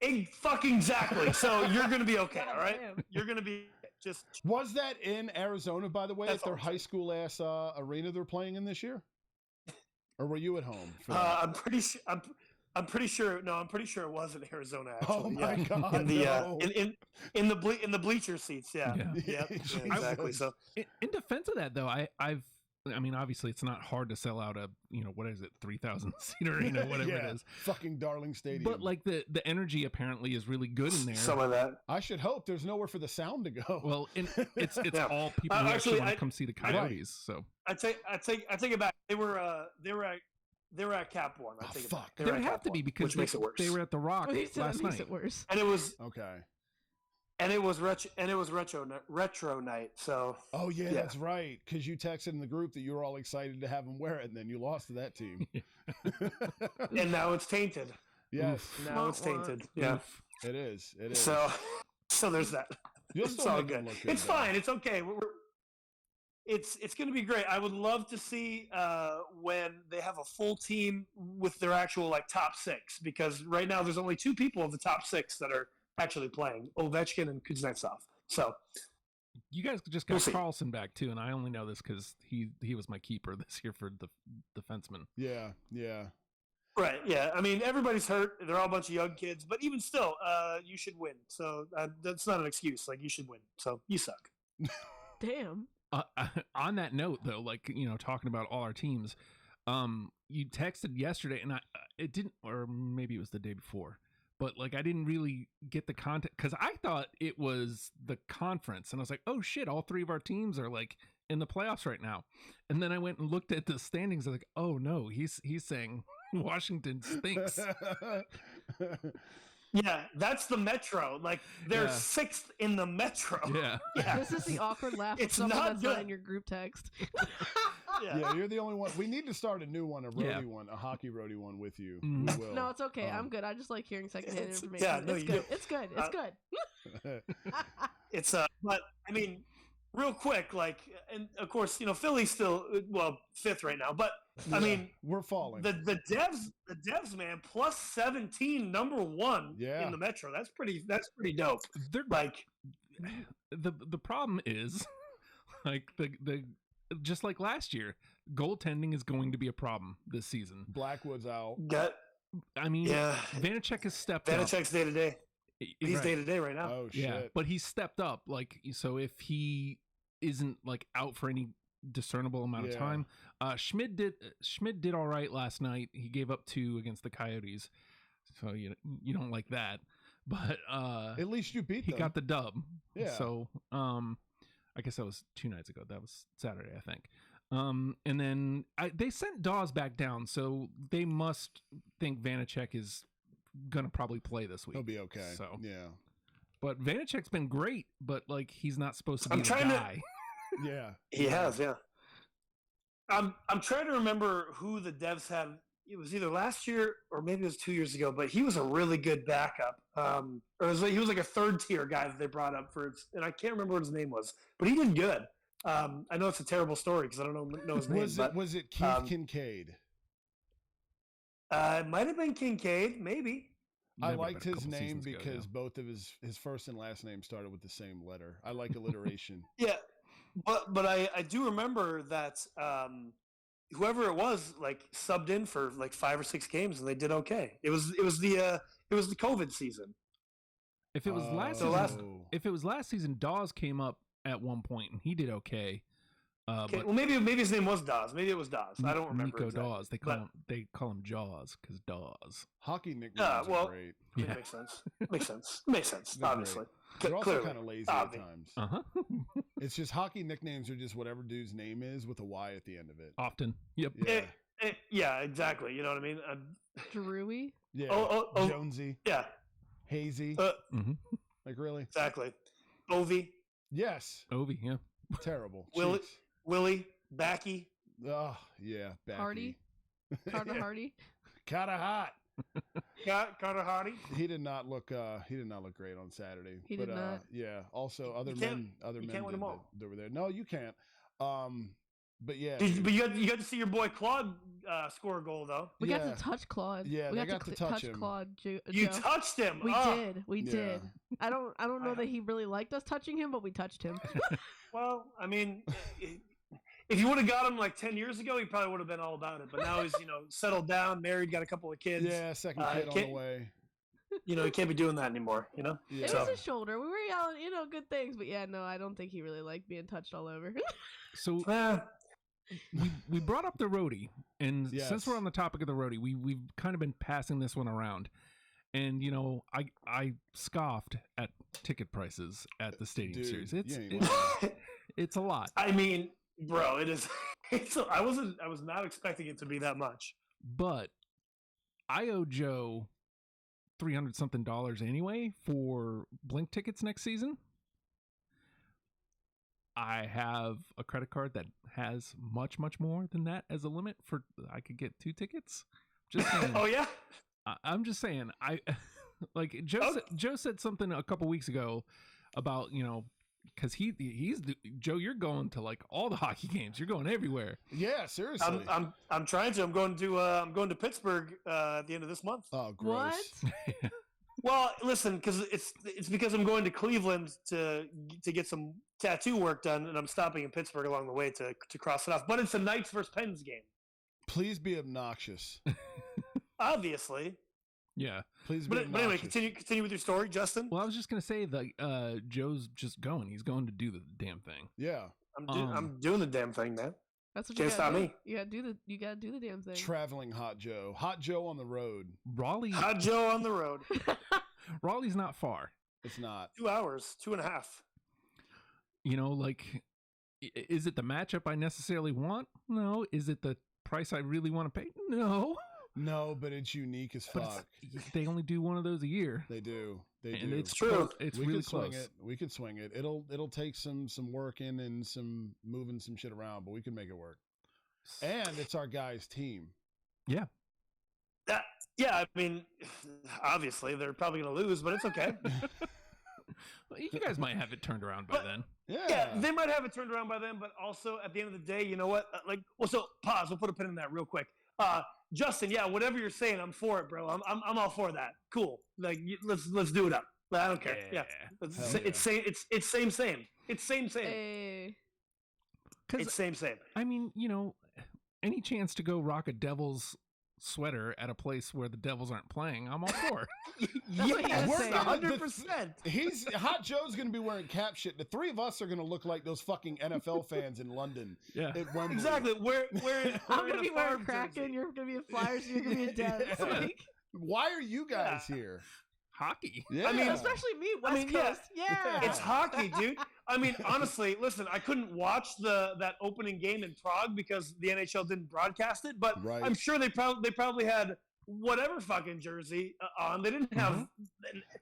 Yeah. Fucking exactly. So you're gonna be okay. All right. Damn. You're gonna be just. Was that in Arizona, by the way, That's at their all I'm high saying. school ass arena they're playing in this year? Or were you at home for that? I'm pretty sure. I'm pretty sure. No, I'm pretty sure it was in Arizona. Actually, Oh my yeah. God! In the no. in the bleacher seats. Yeah. Yeah. Exactly. So In defense of that, though, I mean, obviously, it's not hard to sell out a, what is it, 3,000 seat arena, whatever Yeah, it is. fucking Darling Stadium. But like the energy apparently is really good in there. some of that. I should hope there's nowhere for the sound to go. Well, it's Yeah. all people who Actually, actually want I- to come see the Coyotes. So I take it back. They were at Cap One. I Oh, take it fuck. back. They they were would at have Cap to be One, because which makes it worse. they were at the Rock Well, he said last it makes night. it worse. and it was Okay. retro night. So Oh yeah, Yeah. that's right. Because you texted in the group that you were all excited to have them wear it, and then you lost to that team. and now it's tainted. Yes, Now it's Wah, wah. tainted. Yeah. it is. It is. So there's that. You'll It's still all make them good. look good. It's though. fine. It's okay. It's going to be great. I would love to see when they have a full team with their actual top six, because right now there's only two people of the top six that are actually playing: Ovechkin and Kuznetsov. So You guys just got We'll see. Carlson back too, and I only know this because he was my keeper this year for the defenseman. Yeah, yeah. right, yeah. I mean, everybody's hurt. They're all a bunch of young kids, but even still, you should win. So that's not an excuse. You should win. So you suck. Damn. On that note, though, talking about all our teams, you texted yesterday, and it didn't, or maybe it was the day before, but I didn't really get the content because I thought it was the conference, and I was like, oh shit, all three of our teams are in the playoffs right now, and then I went and looked at the standings. I was like, oh no, he's saying Washington stinks. Yeah, that's the Metro. They're Yeah. sixth in the Metro. Yeah. Yeah. This is the awkward laugh of It's someone not that's not good. in your group text. Yeah, you're the only one. We need to start a new one, a roadie Yeah. one, a hockey roadie one with you. Mhm. We will. No, it's okay. I'm Um, good. I just like hearing secondhand it's- information. yeah, no, it's you good. do. It's good. It's good. It's but I mean, real quick, and of course, Philly's still fifth right now, but I Yeah, mean, we're falling. the devs, man, plus 17, number one Yeah. in the Metro. That's pretty dope. They're the problem is the just like last year, goaltending is going to be a problem this season. Blackwood's out. Got I mean, yeah. Vanacek has stepped up. Vanacek's day to day. He's Right. day to day right now. Oh shit. Yeah, but he's stepped up. So if he isn't out for any discernible amount of Yeah. time, Schmid did all right last night. He gave up 2 against the Coyotes, so you don't like that. But At least you beat he them. got the dub. Yeah. So I guess that was 2 nights ago. That was Saturday, I think. And then they sent Dawes back down, so they must think Vanacek is gonna probably play this week. He'll be okay. So Yeah. but Vanacek's been great, but he's not supposed to be I'm the trying to- guy. Yeah. He has, yeah. I'm trying to remember who the devs had. It was either last year or maybe it was 2 years ago, but he was a really good backup. He was a third tier guy that they brought up and I can't remember what his name was, but he did good. I know it's a terrible story because I don't know his name. Was it Keith Kincaid? It might have been Kincaid, maybe. I That would've liked been a his couple name seasons ago, because yeah. both of his first and last name started with the same letter. I like alliteration. Yeah, but I do remember that whoever it was subbed in for 5 or 6 games and they did okay. It was the COVID season. If it was last So season, if it was last season, Dawes came up at one point and he did okay. Okay, But well, maybe it was name was Dawes. Maybe it was Dawes. I don't remember. Nico exactly. Dawes. They call him Jaws because Dawes. Hockey nicknames well, are great. It Yeah. makes sense. Makes sense. They're Obviously, They're also clearly. kind of lazy Obvi. at times. Uh-huh. It's just hockey nicknames are just whatever dude's name is with a Y at the end of it. Often. Yep. Yeah. Yeah, exactly. You know what I mean? Drewy. Yeah. oh. Jonesy, Yeah, Hazy. Mm-hmm. Like really? exactly. Ovi, Yes. Ovi, yeah. Terrible. Willie, Cheeks. Willie, Backy. Oh yeah. Becky. Hardy. Carter Hardy. Kinda hot. Carter Hardy. He did not look great on Saturday. He did not. Yeah. Also, other You men can't win them all. that were there. No, you can't. But yeah. But you got to see your boy Claude score a goal though. We got to touch Claude. Yeah, we they got to to touch him. Claude. You touched him. We Oh. did. We did. I don't know that he really liked us touching him, but we touched him. Well, I mean, if you would have got him like 10 years ago, he probably would have been all about it. But now he's settled down, married, got a couple of kids. Yeah, second kid on the way. He can't be doing that anymore. Yeah. It was his shoulder. We were yelling, good things, but yeah, no, I don't think he really liked being touched all over. So we brought up the roadie, and since we're on the topic of the roadie, we've kind of been passing this one around. And I scoffed at ticket prices at the Stadium Series. It's a lot. I mean, bro, it is. I was not expecting it to be that much. But I owe Joe $300-something anyway for Blink tickets next season. I have a credit card that has much, much more than that as a limit for I could get 2 tickets. Just saying. Oh yeah. I'm just saying. Like Joe said something a couple weeks ago about because he's Joe. You're going to like all the hockey games. You're going everywhere. Yeah, seriously. I'm trying to. I'm going to Pittsburgh at the end of this month. Oh, gross. What? Well, listen, because it's because I'm going to Cleveland to get some tattoo work done, and I'm stopping in Pittsburgh along the way to cross it off. But it's a Knights versus Pens game. Please be obnoxious. Obviously. Yeah. Please be obnoxious. But anyway, continue with your story, Justin. Well, I was just gonna say that Joe's just going. He's going to do the damn thing. Yeah. I'm doing the damn thing, man. That's what Can't you gotta stop do. me. You gotta do the damn thing. Traveling Hot Joe. Hot Joe on the road. Raleigh. Hot Joe on the road. Raleigh's not far. It's not. 2 hours, 2.5. Is it the matchup I necessarily want? No. Is it the price I really want to pay? No. No, but it's unique as fuck. They only do one of those a year. They do. And it's true. It's we really could swing close. it. We could swing it. It'll take some working and some moving some shit around, but we can make it work. And it's our guys' team. Yeah. Yeah, I mean, obviously they're probably going to lose, but it's okay. Well, you guys might have it turned around by then. Yeah, they might have it turned around by then, but also at the end of the day, you know what? So pause. We'll put a pin in that real quick. Justin, yeah, whatever you're saying, I'm for it, bro. I'm all for that. Cool. Like, let's do it up. I don't care. Yeah. It's same. It's same. It's same. Hey. It's same. I mean, any chance to go rock a Devils sweater at a place where the Devils aren't playing, I'm all for. Yeah, we're 100%. Hot Joe's gonna be wearing cap shit. The three of us are gonna look like those fucking NFL fans in London. Yeah, exactly. I'm gonna be wearing Kraken. You're gonna be a Flyers. You're gonna be a Devs. Like, why are you guys here? Hockey. Yeah. I mean, especially me, West Coast. Yeah. It's hockey, dude. I mean, honestly, listen, I couldn't watch that opening game in Prague because the NHL didn't broadcast it, but I'm sure they probably had whatever fucking jersey on. They didn't have.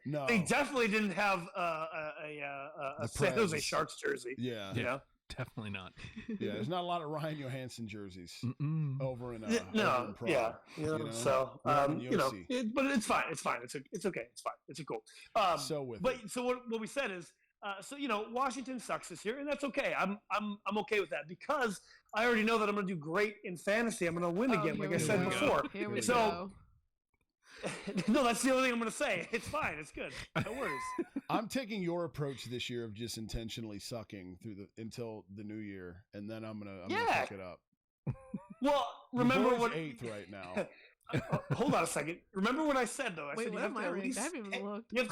No. They definitely didn't have a San Jose Sharks jersey. Yeah. You know? Definitely not. Yeah, there's not a lot of Ryan Johansson jerseys over in over in Prague, yeah. So but it's fine. It's fine. It's okay. It's fine. It's cool. So what we said is, Washington sucks this year, and that's okay. I'm okay with that because I already know that I'm going to do great in fantasy. I'm going to win again, like I said before. Here we go. No, that's the only thing I'm going to say. It's fine. It's good. No worries. I'm taking your approach this year of just intentionally sucking until the new year, and then I'm gonna pick it up. Well, remember what 8th right now. Hold on a second. Remember what I said though? I said you have to at least. I haven't even looked. You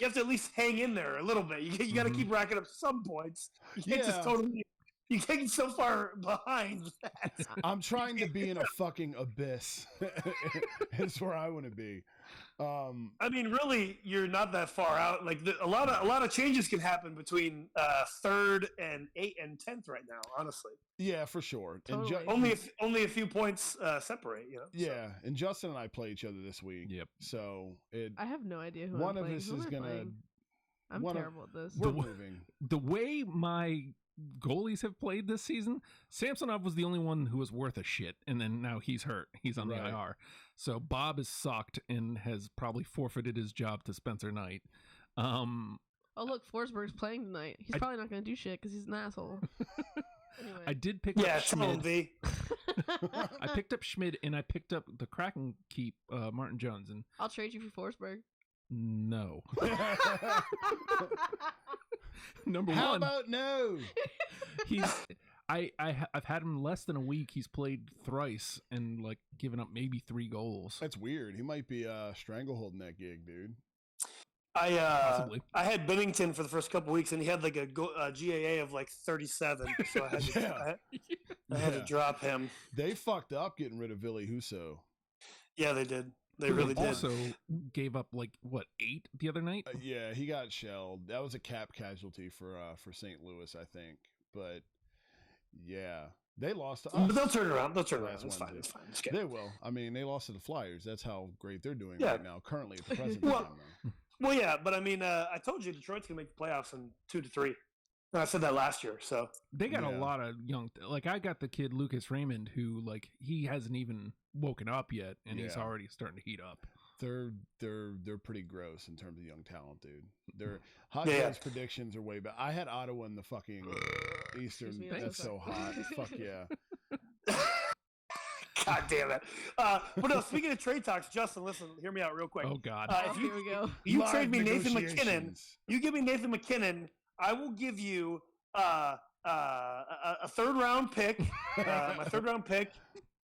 have to at least hang in there a little bit. You got to keep racking up some points. You can't just totally. You can't get so far behind that. I'm trying to be in a fucking abyss. Is where I want to be. I mean, really, you're not that far out. Like a lot of changes can happen between 3rd and 8th and 10th right now. Honestly. Yeah, for sure. Totally. And only a few points separate. Yeah, and Justin and I play each other this week. Yep. So I have no idea who one I'm of us is gonna. I'm terrible at this. We're moving. The way my goalies have played this season. Samsonov was the only one who was worth a shit, and then now he's hurt. He's on the IR. So Bob is sucked and has probably forfeited his job to Spencer Knight. Oh, look, Forsberg's playing tonight. He's probably not going to do shit because he's an asshole. Anyway. I did pick up Schmid. I picked up Schmid, and I picked up the Kraken keep Martin Jones. And I'll trade you for Forsberg. No. Number How one. about no? I've had him less than a week. He's played thrice and like given up maybe 3 goals. That's weird. He might be strangleholding that gig, dude. I had Bennington for the first couple weeks, and he had like a GAA of like 37, so I had to drop him. They fucked up getting rid of Ville Husso. Yeah, they did. They really did. Also gave up like what 8 the other night. Yeah, he got shelled. That was a cap casualty for St. Louis, I think. But yeah, they lost to us. But they'll turn around. It's fine. It's fine. It's good. They will. I mean, they lost to the Flyers. That's how great they're doing right now. Currently, at the present time. Well, yeah, but I mean, I told you Detroit's gonna make the playoffs in 2 to 3. And I said that last year. So they got a lot of young. Like I got the kid Lucas Raymond, who like he hasn't even woken up yet, and he's already starting to heat up. They're pretty gross in terms of young talent, dude. Their hot guys predictions are way back. I had Ottawa in the fucking Eastern. That's so hot. Fuck yeah. God damn it. But no, speaking of trade talks, Justin, listen, hear me out real quick. Oh, God. Here we go. You trade me Nathan McKinnon. You give me Nathan McKinnon, I will give you a 3rd round pick, my 3rd round pick,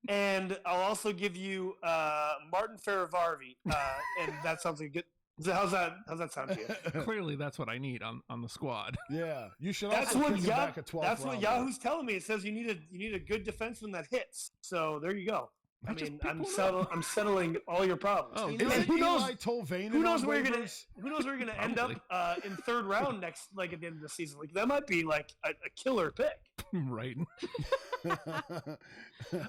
and I'll also give you Martin Faravarvi. And that sounds like good. How's that sound to you? Clearly, that's what I need on the squad. Yeah, you should. That's also what back a 12th That's what rounder. Yahoo's telling me. It says you need a good defenseman that hits. So there you go. I mean, I'm settling all your problems. Oh, who knows? Who knows where you're gonna end up in 3rd round next, like at the end of the season? Like that might be like a killer pick. Right.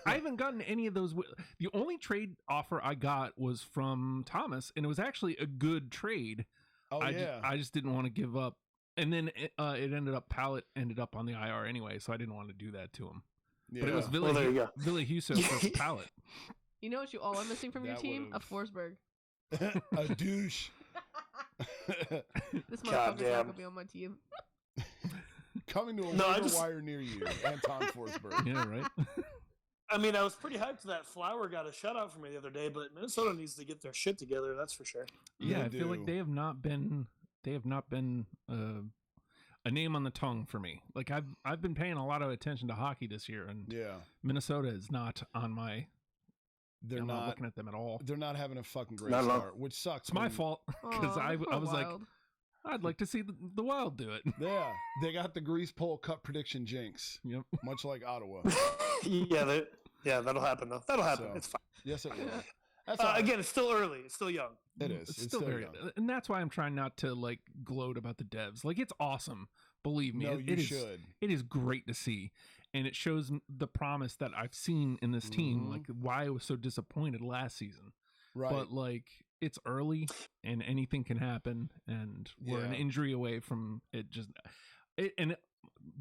I haven't gotten any of those. The only trade offer I got was from Thomas, and it was actually a good trade. I just didn't want to give up. And then it ended up Pallet ended up on the IR anyway, so I didn't want to do that to him. Yeah. But it was Ville Husso for Pallet. You know what you all are missing from your team? A Forsberg. A douche. This motherfucker's not going to be on my team. Coming to a waiver wire near you, Anton Forsberg. Yeah, right. I mean, I was pretty hyped that Flower got a shutout from me the other day, but Minnesota needs to get their shit together. That's for sure. Yeah, I feel like they have not been a name on the tongue for me. Like I've been paying a lot of attention to hockey this year, and Minnesota is not on my. I'm not looking at them at all. They're not having a fucking great start, which sucks. It's my fault because I was like, I'd like to see the Wild do it. Yeah, they got the Grease Pole Cup prediction jinx. Yep, much like Ottawa. That'll happen though. That'll happen. It's fine. Yes, it will. Again, it's still early. It's still young. It is. It's still very young. And that's why I'm trying not to like gloat about the devs. Like it's awesome. Believe me, you should. It is great to see, and it shows the promise that I've seen in this team. Like why I was so disappointed last season. Right. But like it's early, and anything can happen, and we're an injury away from it.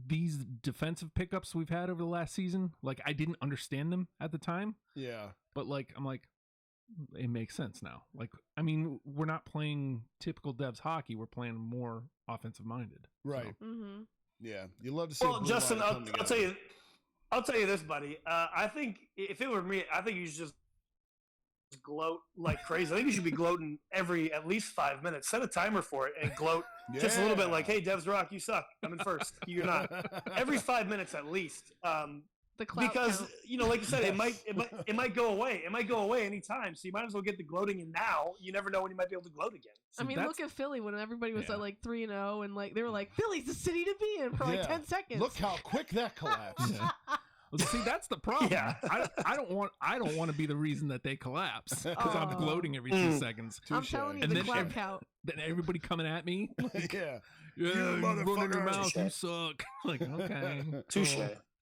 These defensive pickups we've had over the last season, like I didn't understand them at the time. Yeah. But like I'm like. It makes sense now. Like, I mean, we're not playing typical devs hockey. We're playing more offensive minded. Right. So. Mm-hmm. Yeah. You love to see. Well, Justin, I'll tell you this, buddy. I think if it were me, I think you should just gloat like crazy. I think you should be gloating at least 5 minutes. Set a timer for it and gloat just a little bit. Like, hey, Devs rock, you suck. I'm in first. You're not. Every 5 minutes at least. Because count. Like you said, it might go away. It might go away anytime. So you might as well get the gloating in now. You never know when you might be able to gloat again. So look at Philly when everybody was at like 3-0, and like they were like, Philly's the city to be in for like 10 seconds. Look how quick that collapsed. Well, see, that's the problem. Yeah. I don't want to be the reason that they collapse because I'm gloating every 2 seconds. I'm telling you, the clap count. Then everybody coming at me. Like, you running your mouth. You suck. Like, okay. Touche.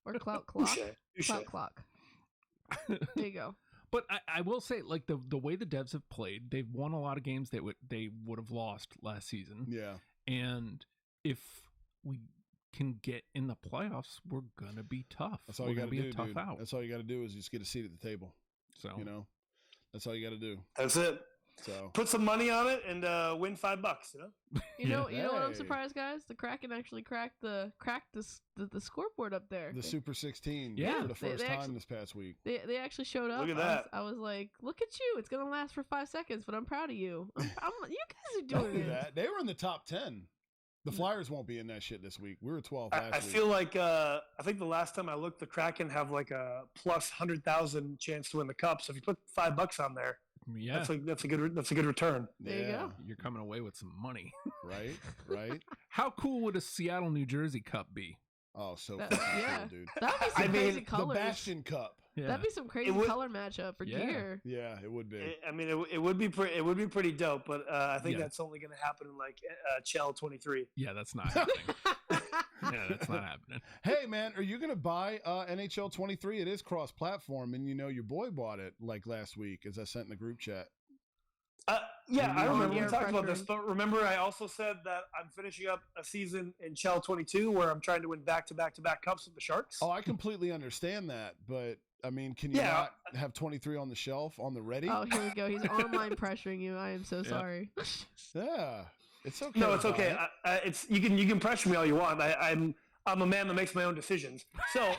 Or clout clock. Clout clock. There you go. But I will say, like the way the devs have played, they've won a lot of games that they would have lost last season. Yeah. And if we can get in the playoffs, we're gonna be tough. That's all we're you got to be do, a tough dude. out. That's all you got to do is just get a seat at the table. So That's all you got to do. That's it. So Put some money on it and win $5. You know what I'm Hey. surprised, guys? The Kraken actually cracked the scoreboard up there. the Super 16 Yeah. for the first They time actually- this past week. They actually showed up. Look at that. I was like, look at you. It's gonna last for 5 seconds, but I'm proud of you. You guys are doing Look at it. that. They were in the top 10. The Flyers won't be in that shit this week. We were 12 last I week. feel like I think the last time I looked, the Kraken have like a plus 100,000 chance to win the cup. So if you put $5 on there, yeah, that's a good return. There you go. you're coming away with some money. Right. How cool would a Seattle, New Jersey Cup be? Oh, so That- fucking yeah. cool, dude. That'd be some I mean, crazy the The colors. Bastion Cup. Yeah. That'd be some crazy would- color matchup for Yeah. gear. Yeah, it would be. I mean, it would be pretty dope, but I think Yeah. that's only going to happen in like Chell 23. Yeah, that's not happening. Yeah, that's not happening. Hey, man, are you going to buy NHL 23? It is cross-platform, and your boy bought it like last week, as I sent in the group chat. Yeah, I remember we Peer talked about this, pressure. but remember I also said that I'm finishing up a season in Chell 22 where I'm trying to win back-to-back cups with the Sharks. Oh, I completely understand that, but I mean, can you Yeah. not have 23 on the shelf on the ready? Oh, here we go. He's online pressuring you. I am so sorry. Yeah, it's okay. No, it's to okay. buy it. It's you can pressure me all you want. I'm a man that makes my own decisions. So,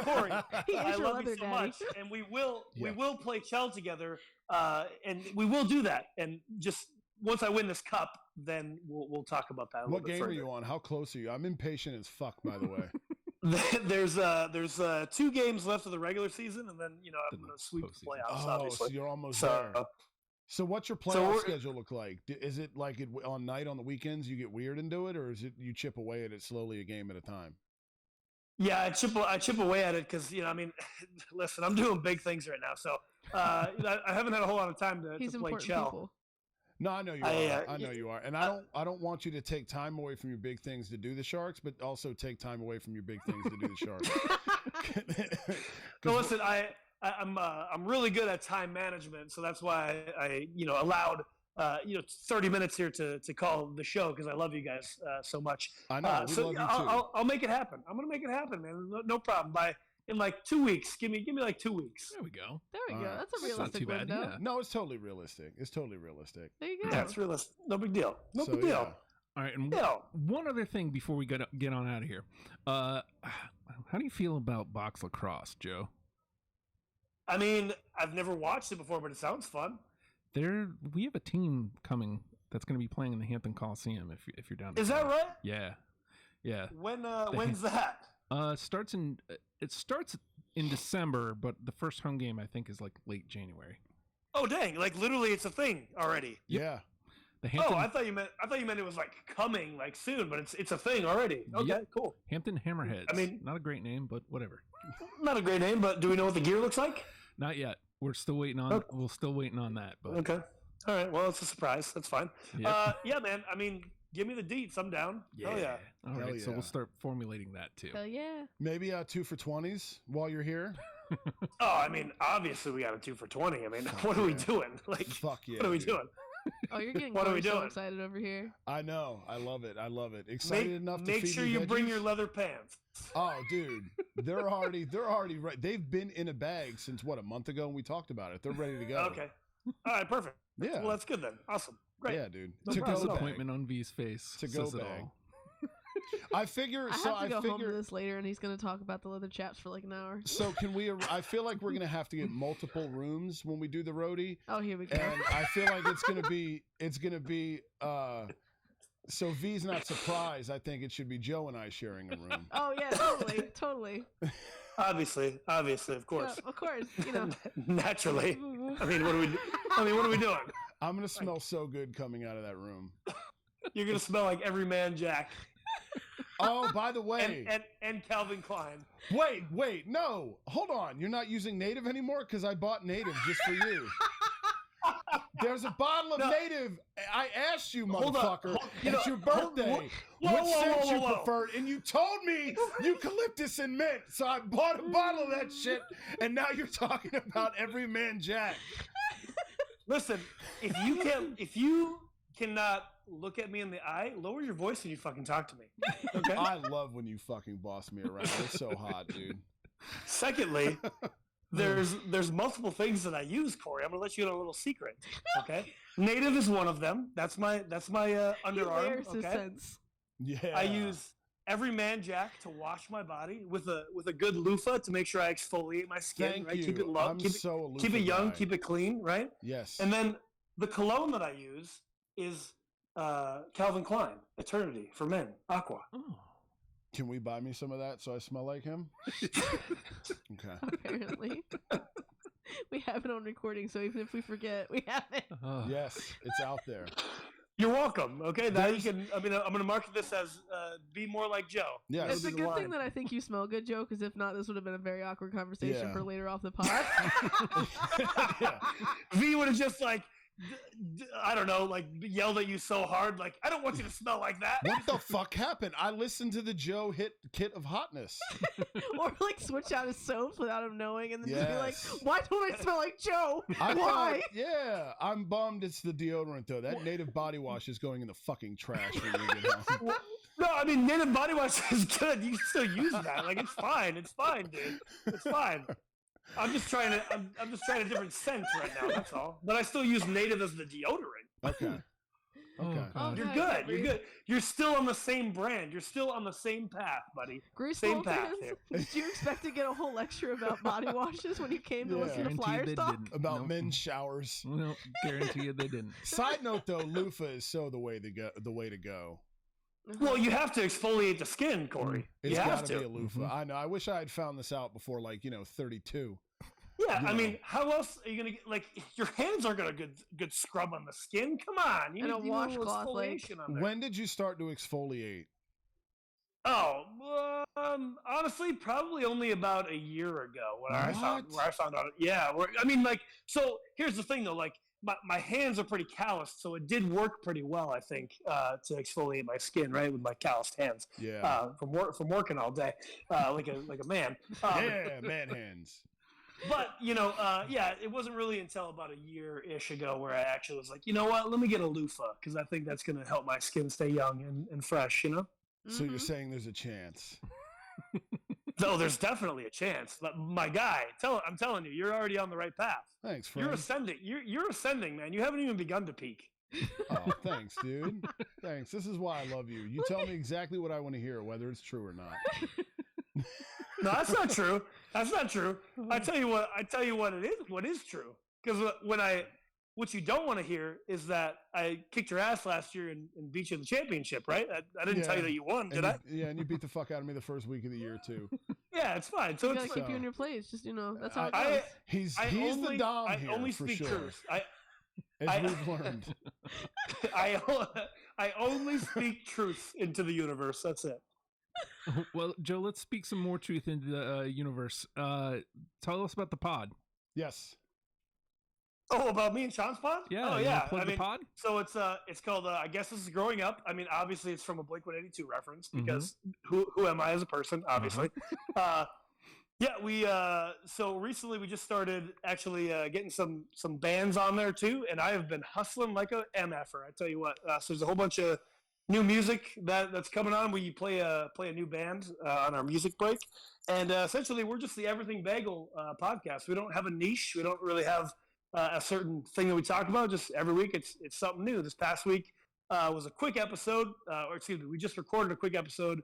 Corey, He is I your love leather you so daddy. much, and we Yeah. will play Chell together, and we will do that. And just once I win this cup, then we'll talk about that. What game are you on? How close are you? I'm impatient as fuck, by the way. There's 2 games left of the regular season, and then I'm going to sweep the postseason. playoffs. Oh, obviously. so you're almost So, there. So what's your So playoff we're- schedule look like? Is it like on night on the weekends you get weird into it, or is it you chip away at it slowly a game at a time? yeah, I chip away at it because listen, I'm doing big things right now, so I haven't had a whole lot of time to He's play important Chell. people. No, I know you are. I, I know you are, and I don't want you to take time away from your big things to do the Sharks, but also take time away from your big things to do the Sharks. No, listen, I'm really good at time management, so that's why I allowed 30 minutes here to call the show because I love you guys so much. I know. We love you too. I'll make it happen. I'm gonna make it happen, man. No problem. In like 2 weeks, give me like 2 weeks. There we go. There we All go. right. That's a That's not realistic too bad, window. yeah. No, it's totally realistic. It's totally realistic. There you go. Yeah, it's realistic. No big deal. No So, big deal. yeah. All right, and Yeah. one other thing before we get on out of here. How do you feel about box lacrosse, Joe? I mean, I've never watched it before, but it sounds fun. We have a team coming that's going to be playing in the Hampton Coliseum. If you're down there. Is that right? Yeah. When's that? It starts in December, but the first home game I think is like late January. Oh dang! Like literally, it's a thing already. Yeah. The Hampton, Oh, I thought you meant it was like coming like soon, but it's a thing already. Okay, Yep. cool. Hampton Hammerheads. I mean- not a great name, but whatever. Not a great name, but do we know what the gear looks like? Not yet. We're still waiting on. Okay. We're still waiting on that. But Okay. All right. Well, it's a surprise. That's fine. Yep. Yeah, man. I mean, give me the deets. I'm down. Hell yeah. All Hell right. So yeah. we'll start formulating that too. Hell yeah. Maybe 2 for 20s while you're here. Oh, I mean, obviously we got a 2 for 20. I mean, what are we doing? Like, Fuck yeah. what are we dude. doing? Oh, you're getting What are we so doing? excited over here. I know. I love it. Excited enough to Make feed sure me you bring veggies? your leather pants. Oh, dude, they're already right. They've been in a bag since a month ago, and we talked about it. They're ready to go. Okay. All right. Perfect. Yeah. Well, that's good then. Awesome. Great. Yeah, dude. No To problem. go bag. Disappointment on V's face. To go says it bag. all. I figure. I So have to I go home to figure. this later, and he's going to talk about the leather chaps for like an hour. So can we? I feel like we're gonna have to get multiple rooms when we do the roadie, Oh, here we go. and I feel like it's gonna be. So V's not surprised. I think it should be Joe and I sharing a room. Oh yeah, totally. Obviously, of course. Yeah, of course. Naturally. I mean, what are we doing? I'm gonna smell so good coming out of that room. You're gonna smell like every man Jack Oh, by the way, and Calvin Klein. wait, no, hold on. You're not using Native anymore because I bought Native just for you. There's a bottle of No. Native. I asked you, Hold on. motherfucker, You it's know, your birthday. whoa, What whoa, scent whoa, you whoa. preferred, and you told me eucalyptus and mint. So I bought a bottle of that shit, and now you're talking about every man Jack. Listen, if you cannot look at me in the eye, lower your voice when you fucking talk to me. Okay. I love when you fucking boss me around. It's so hot, dude. Secondly, there's multiple things that I use, Corey. I'm gonna let you in a little secret. Okay. Native is one of them. That's my underarm. Okay. Yeah. I use Everyman Jack to wash my body with a good loofah to make sure I exfoliate my skin. Thank right? you. Keep it low. Keep it young. Guy. Keep it clean. Right. Yes. And then the cologne that I use is Calvin Klein Eternity for Men Aqua. Oh. Can we buy me some of that so I smell like him? Okay. Apparently. We have it on recording, so even if we forget, we have it. Yes, it's out there. You're welcome. Okay, now you can. I mean, I'm going to market this as "Be More Like Joe." Yes. It's a good thing that I think you smell good, Joe, because if not, this would have been a very awkward conversation for later off the pod. Yeah. V would have just like, I don't know, like yelled at you so hard, like, I don't want you to smell like that. What the fuck happened? I listened to the Joe hit kit of hotness. Or like switch out his soaps without him knowing, and then just be like, Yes. "Why don't I smell like Joe? I Why?" thought, yeah, I'm bummed it's the deodorant though. That Native body wash is going in the fucking trash when you get home. Well, no, I mean, Native Body Wash is good. You can still use that. Like, it's fine. It's fine, dude. It's fine. I'm just trying a different scent right now. That's all. But I still use Native as the deodorant. Okay. Okay. Oh, You're God, good. Grease- You're good. You're still on the same brand. You're still on the same path, buddy. Grease Same Bowl path fans, did you expect to get a whole lecture about body washes when you came to Yeah. listen to Guarantee Flyer they Talk? didn't. About Nope. men's showers. No, guarantee you they didn't. Side note though, loofah is so the way to go. The way to go. Well, you have to exfoliate the skin, Corey. It's You have got to be to. a loofah. I know. I wish I had found this out before, 32. Yeah, I Yeah. mean, how else are you gonna get? Like, your hands aren't gonna good scrub on the skin. Come on, you And a need little washcloth, like- exfoliation on there. When did you start to exfoliate? Oh, honestly, probably only about a year ago when I found out. Yeah, I mean, like, so here's the thing though, like my hands are pretty calloused, so it did work pretty well, I think, to exfoliate my skin, right, with my calloused hands. Yeah. From working all day, like a man. Yeah, man hands. But yeah, it wasn't really until about a year-ish ago where I actually was like, you know what, let me get a loofah because I think that's gonna help my skin stay young and fresh. So you're saying there's a chance? No, there's definitely a chance. But my guy, I'm telling you, you're already on the right path. Thanks, friend. You're ascending. You're ascending, man. You haven't even begun to peak. Oh, thanks, dude. Thanks. This is why I love you. You tell me exactly what I want to hear, whether it's true or not. No, that's not true. That's not true. I tell you what it is. What is true? Because what you don't want to hear is that I kicked your ass last year and beat you in the championship, right? I didn't tell you that you won, did I? Yeah, and you beat the fuck out of me the first week of the year too. Yeah, it's fine. So We gotta it's keep you in your place. Just that's how it goes. He's the dom I here only for speak sure. truth. As we've learned. I only speak truth into the universe. That's it. Well, Joe, let's speak some more truth into the universe. Tell us about the pod. Yes. Oh, about me and Sean's pod? Yeah. Oh, you wanna yeah. plug the pod? So it's called I Guess This Is Growing Up. I mean, obviously it's from a Blink-182 reference because who am I as a person? Obviously. Yeah, we so recently we just started actually getting some bands on there too, and I have been hustling like a MFer. I tell you what. So there's a whole bunch of new music that's coming on. We play a new band on our music break, and essentially we're just the Everything Bagel podcast. We don't have a niche. We don't really have a certain thing that we talk about. Just every week it's something new. This past week was a quick episode, or excuse me, we just recorded a quick episode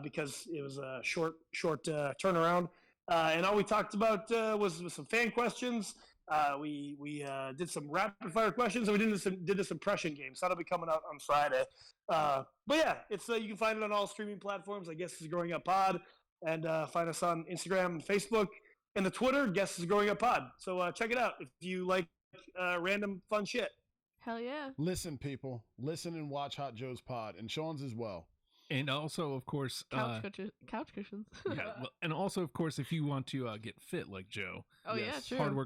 because it was a short turnaround, and all we talked about was some fan questions. We did some rapid fire questions, and we did this impression game. So that'll be coming out on Friday. But yeah, it's you can find it on all streaming platforms. I guess it's Growing Up Pod, and find us on Instagram and Facebook, and the Twitter. Guess it's Growing Up Pod. So check it out if you like random fun shit. Hell yeah. Listen, people. Listen and watch Hot Joe's pod, and Sean's as well. And also, of course, Couch cushions. yeah. Well, and also, of course, if you want to get fit like Joe, Oh Yes. yeah, true.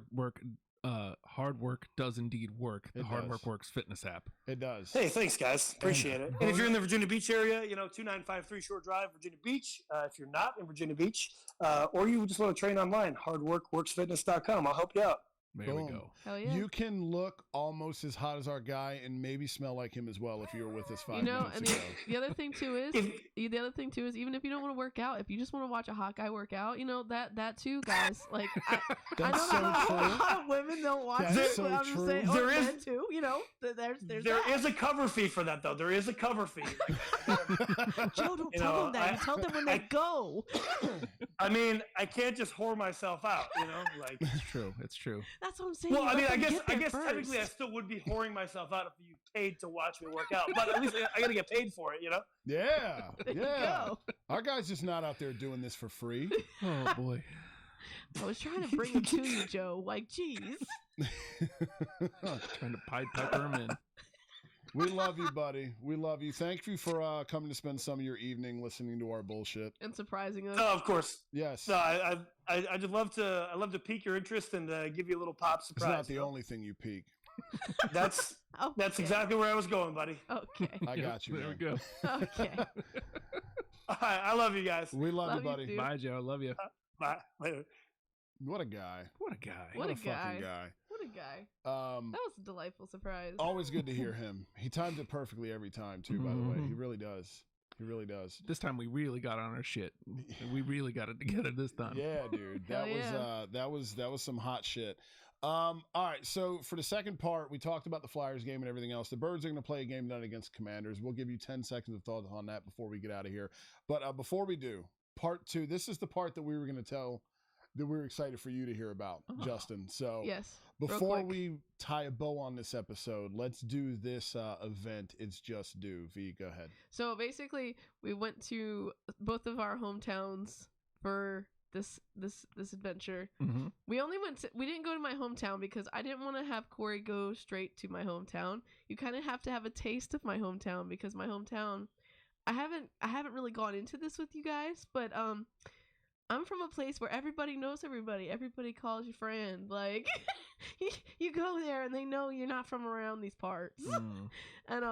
hard work does indeed work. The It Hard does. Work Works fitness app. It does. Hey, thanks, guys. Appreciate it. And if you're in the Virginia Beach area, 2953 Shore Drive, Virginia Beach. If you're not in Virginia Beach, or you just want to train online, hardworkworksfitness.com. I'll help you out. There Boom. we go. Hell yeah. You can look almost as hot as our guy and maybe smell like him as well if you were with us 5 minutes and ago. the other thing too is even if you don't want to work out, if you just want to watch a hot guy work out, that too, guys. Like I know That's that so a true. lot of women don't watch That's it, so but I'm just true. saying, or There is- men too. There's There that. is a cover fee for that, though. There is a cover fee. Joe, don't You tell know, them that. You tell them when they go. I mean, I can't just whore myself out, like. It's true. It's true. That's what I'm saying. Well, I Let mean, I them guess get there technically I first. still would be whoring myself out if you paid to watch me work out, but at least I gotta get paid for it, Yeah, There you yeah. go. Our guy's just not out there doing this for free. Oh boy. I was trying to bring it to you, Joe. Like, geez. Trying to Pied Pepper him in. We love you, buddy. We love you. Thank you for coming to spend some of your evening listening to our bullshit. And surprising us. Oh, of course. Yes. No, I just love to pique your interest and give you a little pop It's surprise. not the only thing you peak. That's Okay. exactly where I was going, buddy. Okay. I got you, There man. we go. Okay. All right, I love you guys. We love, Love you, you, buddy. dude. Bye, Joe. I love you. Bye. Later. What a guy. What a guy. What a fucking guy. What a guy. Um, That was a delightful surprise. always good to hear him. He times it perfectly every time, too, by the way. He really does. He really does. This time we really got on our shit. We really got it together this time. Yeah, dude. Hell That was some hot shit. All right, so for the second part, we talked about the Flyers game and everything else. The Birds are going to play a game tonight against Commanders. We'll give you 10 seconds of thought on that before we get out of here. But before we do, part 2, this is the part that we were going to tell that we were excited for you to hear about, Justin. So Yes. real before quick. we tie a bow on this episode, let's do this event. It's Just Do. V, go ahead. So basically, we went to both of our hometowns for this adventure. Mm-hmm. We didn't go to my hometown because I didn't want to have Corey go straight to my hometown. You kind of have to have a taste of my hometown because my hometown, I haven't really gone into this with you guys, but I'm from a place where everybody knows everybody. Everybody calls you friend. Like you go there and they know you're not from around these parts. And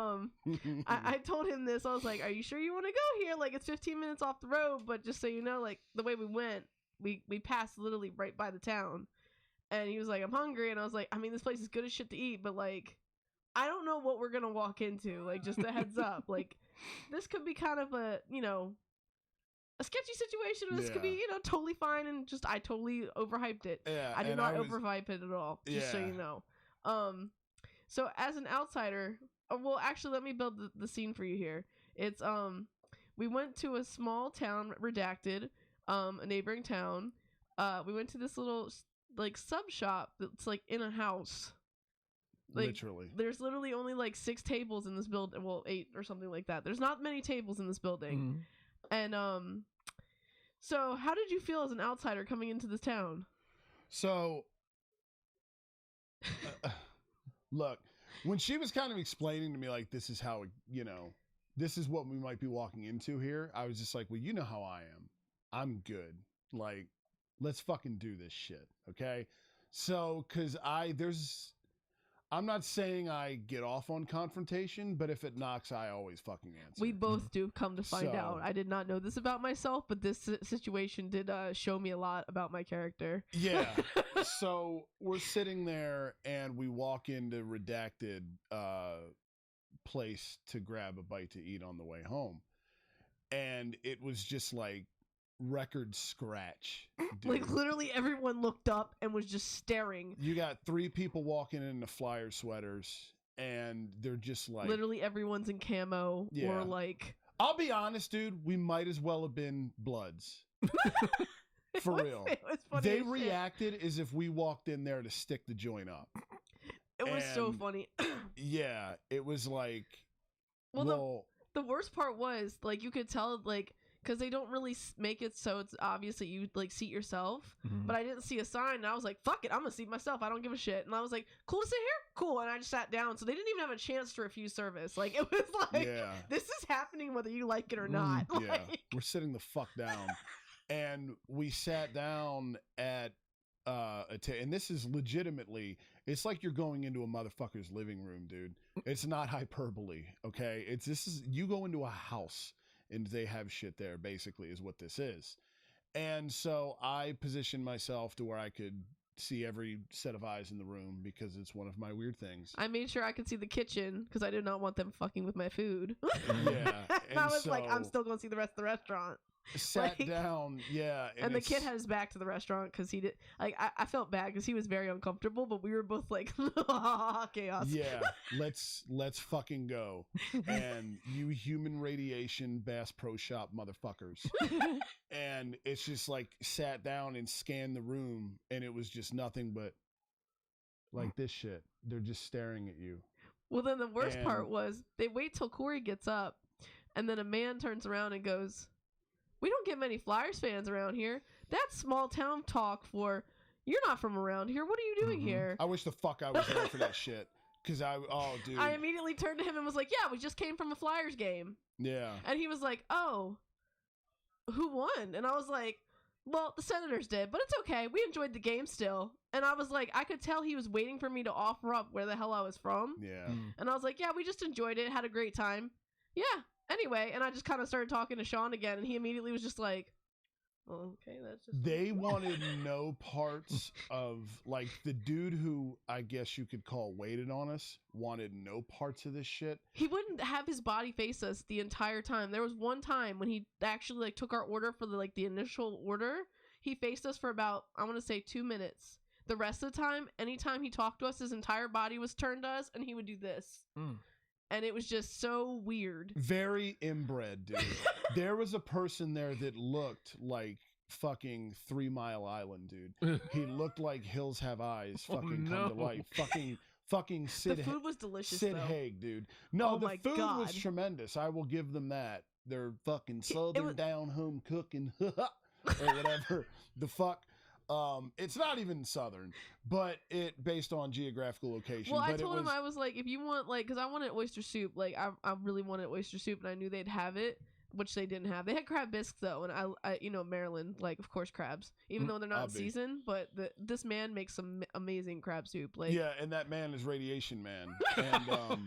I told him this. I was like, "Are you sure you want to go here? Like it's 15 minutes off the road, but just so you know, like the way we went, we passed literally right by the town." And he was like, "I'm hungry," and I was like, "I mean, this place is good as shit to eat, but like, I don't know what we're gonna walk into. Like, just a heads up. Like, this could be kind of a a sketchy situation, or this could be totally fine." And just I totally overhyped it. Yeah, I did and not was- overhype it at all. Just so Yeah. you know. So as an outsider, well, actually, let me build the scene for you here. It's we went to a small town, redacted, a neighboring town. We went to this little like sub shop that's like in a house. Like, Literally. There's literally only like 6 tables in this building. Well, 8 or something like that. There's not many tables in this building. And so how did you feel as an outsider coming into this town? So, look, when she was kind of explaining to me, like, this is how, this is what we might be walking into here, I was just like, well, you know how I am. I'm good. Like, let's fucking do this shit, okay? So, because I'm not saying I get off on confrontation, but if it knocks, I always fucking answer. We both do, come to find So- out. I did not know this about myself, but this situation did show me a lot about my character. Yeah. So we're sitting there and we walk into redacted place to grab a bite to eat on the way home. And it was just like record scratch. Dude. Like literally everyone looked up and was just staring. You got 3 people walking in the Flyer sweaters and they're just like Literally everyone's in camo Yeah. or like I'll be honest, dude, we might as well have been Bloods. For real. It was funny They as shit. reacted as if we walked in there to stick the joint up. It was so and- funny. Yeah, it was like Well, the worst part was like you could tell like because they don't really make it so it's obvious that you like seat yourself. But I didn't see a sign, and I was like, "Fuck it, I'm gonna seat myself. I don't give a shit." And I was like, "Cool to sit here, cool." And I just sat down, so they didn't even have a chance to refuse service. Like it was like, Yeah. this is happening whether you like it or not. Yeah, Like, we're sitting the fuck down. And we sat down at and this is legitimately, it's like you're going into a motherfucker's living room, dude. It's not hyperbole, okay? You go into a house and they have shit there, basically, is what this is. And so I positioned myself to where I could see every set of eyes in the room because it's one of my weird things. I made sure I could see the kitchen because I did not want them fucking with my food. Yeah. And I was like, I'm still going to see the rest of the restaurant. Sat like- down, yeah. And the kid had his back to the restaurant because he did. Like, I felt bad because he was very uncomfortable, but we were both like, chaos. Yeah, let's fucking go. And you human radiation Bass Pro Shop motherfuckers. And it's just like sat down and scanned the room, and it was just nothing but like this shit. They're just staring at you. Well, then the worst part was they wait till Cory gets up, and then a man turns around and goes, "We don't get many Flyers fans around here. That's small town talk for, you're not from around here. What are you doing here?" I wish the fuck I was there for that shit. Because dude. I immediately turned to him and was like, "Yeah, we just came from a Flyers game." Yeah. And he was like, "Oh, who won?" And I was like, "Well, the Senators did, but it's okay. We enjoyed the game still." And I was like, I could tell he was waiting for me to offer up where the hell I was from. Yeah. And I was like, "Yeah, we just enjoyed it. Had a great time." Yeah. Anyway, and I just kind of started talking to Sean again, and he immediately was just like, "Oh, okay, that's just..." They wanted no parts of, like, the dude who I guess you could call waited on us wanted no parts of this shit. He wouldn't have his body face us the entire time. There was one time when he actually like took our order for the initial order. He faced us for about, I want to say, 2 minutes. The rest of the time, anytime he talked to us, his entire body was turned to us, and he would do this. And it was just so weird. Very inbred, dude. There was a person there that looked like fucking 3 Mile Island, dude. He looked like Hills Have Eyes fucking come to life. Fucking Sid. The food was delicious, Sid though. Haig, dude. No, Oh the my food God. was tremendous. I will give them that. They're fucking southern was- down home cooking or whatever the fuck. It's not even southern, but it based on geographical location. Well, but I told him, I was like, if you want, like, because I wanted oyster soup. Like, I really wanted oyster soup, and I knew they'd have it, which they didn't have. They had crab bisques, though, and I Maryland, like, of course, crabs, even though they're not in season. But this man makes some amazing crab soup. Like, yeah, and that man is Radiation Man, and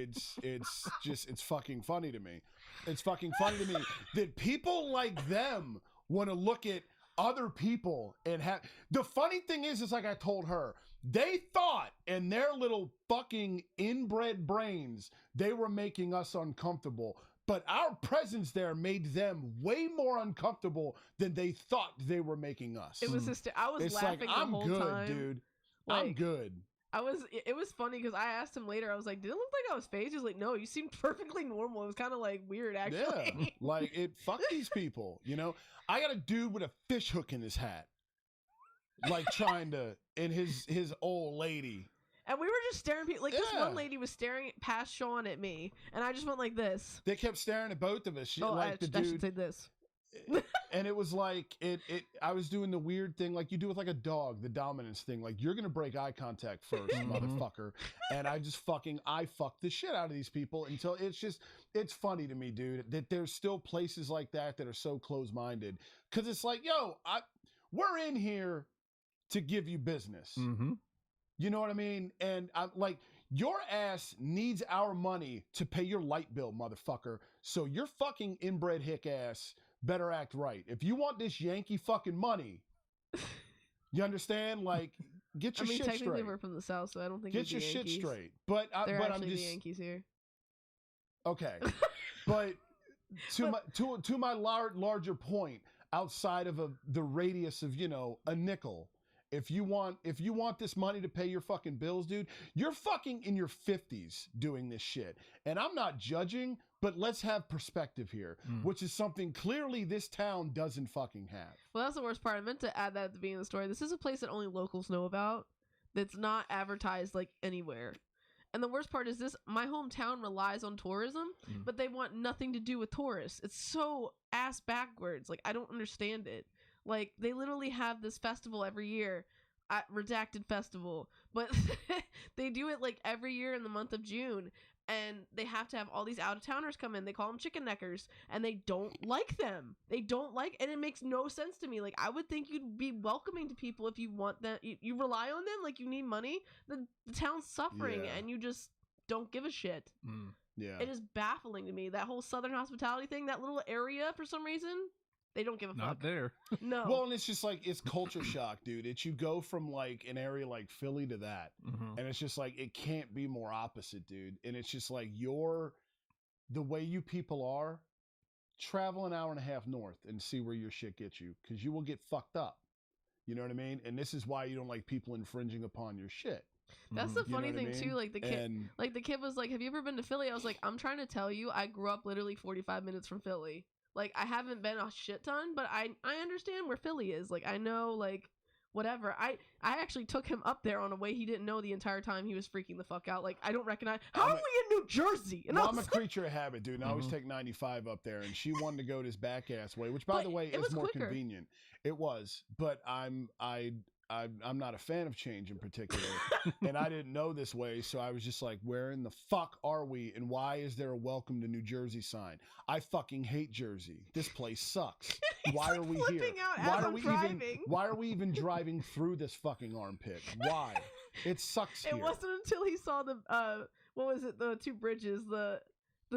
it's fucking funny to me. It's fucking funny to me that people like them want to look at other people and have. The funny thing is like I told her, they thought in their little fucking inbred brains they were making us uncomfortable, but our presence there made them way more uncomfortable than they thought they were making us. it was just, I was It's laughing like, the I'm whole good, time. dude. Like, I'm good. It was funny because I asked him later, I was like, "Did it look like I was phased?" He was like, "No, you seemed perfectly normal." It was kind of like weird, actually. Yeah, like fuck these people, you know. I got a dude with a fish hook in his hat, like trying to, and his old lady. And we were just staring, like this Yeah. one lady was staring past Sean at me, and I just went like this. They kept staring at both of us. She, Oh, like the I should dude, say this. and it was like it. I was doing the weird thing, like you do with like a dog, the dominance thing. Like you're gonna break eye contact first, motherfucker. And I just I fuck the shit out of these people until it's funny to me, dude, that there's still places like that are so close-minded. Cause it's like, yo, we're in here to give you business. You know what I mean? And I'm like, your ass needs our money to pay your light bill, motherfucker. So your fucking inbred hick ass better act right. If you want this Yankee fucking money, you understand? Like, get your shit technically straight. we're from the South, so I don't think Get your we'd be shit Yankees. straight. But They're but actually I'm just the Yankees here. okay. But to my larger point, outside of the radius of, you know, a nickel. If you want this money to pay your fucking bills, dude, you're fucking in your 50s doing this shit. And I'm not judging, but let's have perspective here, which is something clearly this town doesn't fucking have. Well, that's the worst part. I meant to add that at the beginning of the story. This is a place that only locals know about. That's not advertised like anywhere. And the worst part is this: my hometown relies on tourism, but they want nothing to do with tourists. It's so ass backwards. Like, I don't understand it. Like, they literally have this festival every year, Redacted Festival, but they do it like every year in the month of June, and they have to have all these out-of-towners come in. They call them chicken neckers, and they don't like them. And it makes no sense to me. Like, I would think you'd be welcoming to people if you want them. You rely on them, like you need money. The town's suffering, and you just don't give a shit. Yeah. It is baffling to me, that whole Southern hospitality thing, that little area for some reason. They don't give a Not fuck. there. No. Well, and it's just like, it's culture shock, dude. You go from like an area like Philly to that. Mm-hmm. And it's just like, it can't be more opposite, dude. And it's just like, the way you people are, travel an hour and a half north and see where your shit gets you, because you will get fucked up. You know what I mean? And this is why you don't like people infringing upon your shit. That's the You know funny what I thing mean? too. Like the kid, And the kid was like, "Have you ever been to Philly?" I was like, "I'm trying to tell you, I grew up literally 45 minutes from Philly. Like, I haven't been a shit ton, but I understand where Philly is. Like, I know, like, whatever. I actually took him up there on a way he didn't know the entire time. He was freaking the fuck out. Like, I don't recognize. How are we in New Jersey? And well, I I'm a was like, creature of habit, dude. And I always take 95 up there, and she wanted to go this back ass way, which, by But the way, it is was more quicker. convenient. It was, but I'm not a fan of change in particular, and I didn't know this way, so I was just like, where in the fuck are we, and why is there a welcome to New Jersey sign? I fucking hate Jersey. This place sucks. Why like are we here? flipping out as Why are I'm we driving. why are we even driving through this fucking armpit? Why? It sucks here. It wasn't until he saw the what was it? The two bridges, the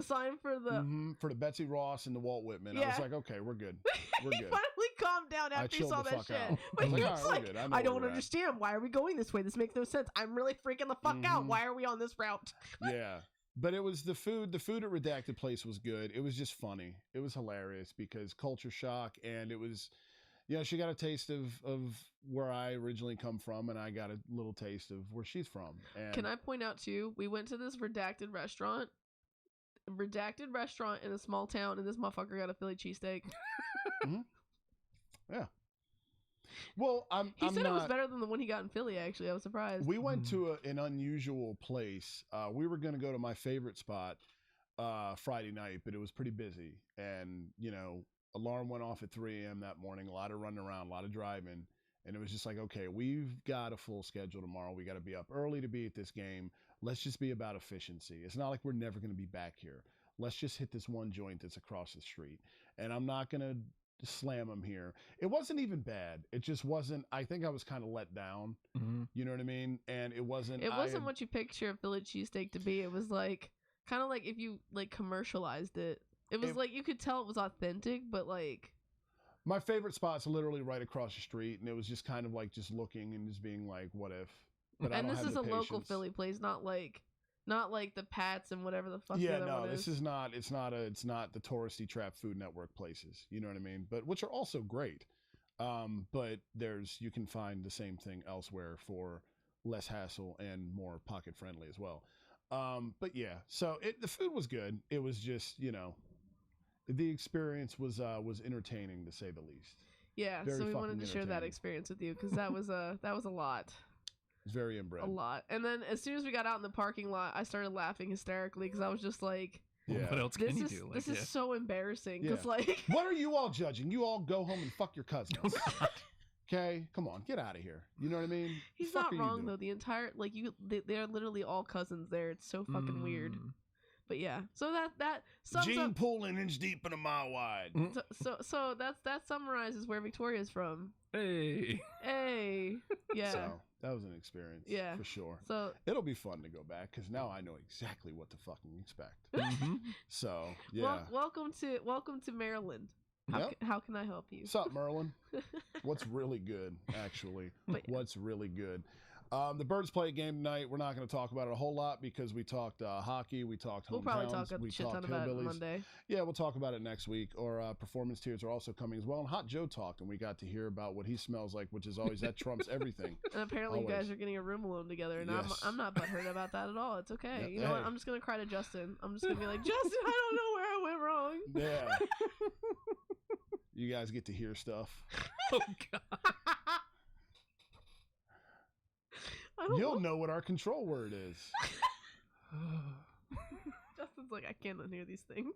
sign for the. For the Betsy Ross and the Walt Whitman. I was Yeah. like, okay, we're good. We're He good. finally calmed down after he chilled saw the that fuck shit. out. But I was he like, was all right, we're like, good. I know I where don't we're at." understand. Why are we going this way? This makes no sense. I'm really freaking the fuck out. Mhm. Why are we on this route? Yeah. But it was the food at Redacted Place was good. It was just funny. It was hilarious because culture shock, and it was, she got a taste of where I originally come from, and I got a little taste of where she's from. And Can I point out too? We went to this redacted restaurant in a small town, and this motherfucker got a Philly cheesesteak. Yeah. Well, He said it was not- better than the one he got in Philly. Actually, I was surprised. We went to an unusual place. We were going to go to my favorite spot Friday night, but it was pretty busy. And, alarm went off at 3 a.m. that morning, a lot of running around, a lot of driving. And it was just like, okay, we've got a full schedule tomorrow. We got to be up early to be at this game. Let's just be about efficiency. It's not like we're never going to be back here. Let's just hit this one joint that's across the street. And I'm not going to slam them here. It wasn't even bad. It just wasn't. I think I was kind of let down. You know what I mean? And it wasn't. What you picture a Philly cheesesteak to be. It was like kind of like if you like commercialized it. It was like you could tell it was authentic, but like my favorite spot's literally right across the street, and it was just kind of like just looking and just being like, what if? But and this is a local Philly place, not like the Pats and whatever the fuck. Yeah, the other no, one this is. is not. It's not the touristy trap Food Network places. You know what I mean? But which are also great. But you can find the same thing elsewhere for less hassle and more pocket friendly as well. But yeah, so the food was good. It was just the experience was entertaining to say the least. Yeah, Very so we fucking wanted to share that entertaining. experience with you because that was a lot. It's very inbred. A lot. And then as soon as we got out in the parking lot, I started laughing hysterically because I was just like, Yeah. What else can this you is do? Like, this is yeah. so embarrassing because Yeah. like What are you all judging? You all go home and fuck your cousins. Okay, come on, get out of here. You know what I mean? he's Fuck not are you wrong doing? though. The entire they're literally all cousins there. It's so fucking weird. But yeah, so that sums Gene up. pool an inch deep and a mile wide. So that summarizes where Victoria's from. Hey. Hey, yeah. So that was an experience, Yeah. for sure. So It'll be fun to go back because now I know exactly what to fucking expect. Mhm. So yeah. welcome to Maryland. Yep. How can I help you? What's up, Merlin? What's really good, actually? But yeah. What's really good? The Birds play a game tonight. We're not going to talk about it a whole lot because we talked hockey, we talked hometowns, We'll probably talk we a shit ton talked about it hillbillies. Monday. Yeah, we'll talk about it next week. Or performance tiers are also coming as well. And Hot Joe talked, and we got to hear about what he smells like, which is always that trumps everything. And apparently you Always. guys are getting a room alone together, and Yes. I'm not butthurt about that at all. It's okay. Yeah, You know what? hey. I'm just gonna cry to Justin. I'm just gonna be like, Justin, I don't know where I went wrong. Yeah. You guys get to hear stuff. Oh God. I don't You'll know what our control word is. Justin's like, I can't unhear these things.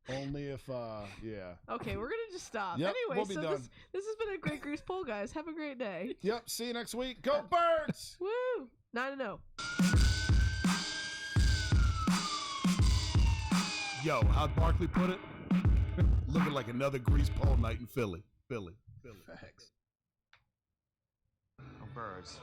Only if, yeah. Okay, we're gonna just stop. Yep, Anyway, we'll be so done. this has been a great Grease poll, guys. Have a great day. Yep, see you next week. Go Birds! Woo! 9-0. Yo, how'd Barkley put it? Looking like another grease pole night in Philly. Facts. Birds.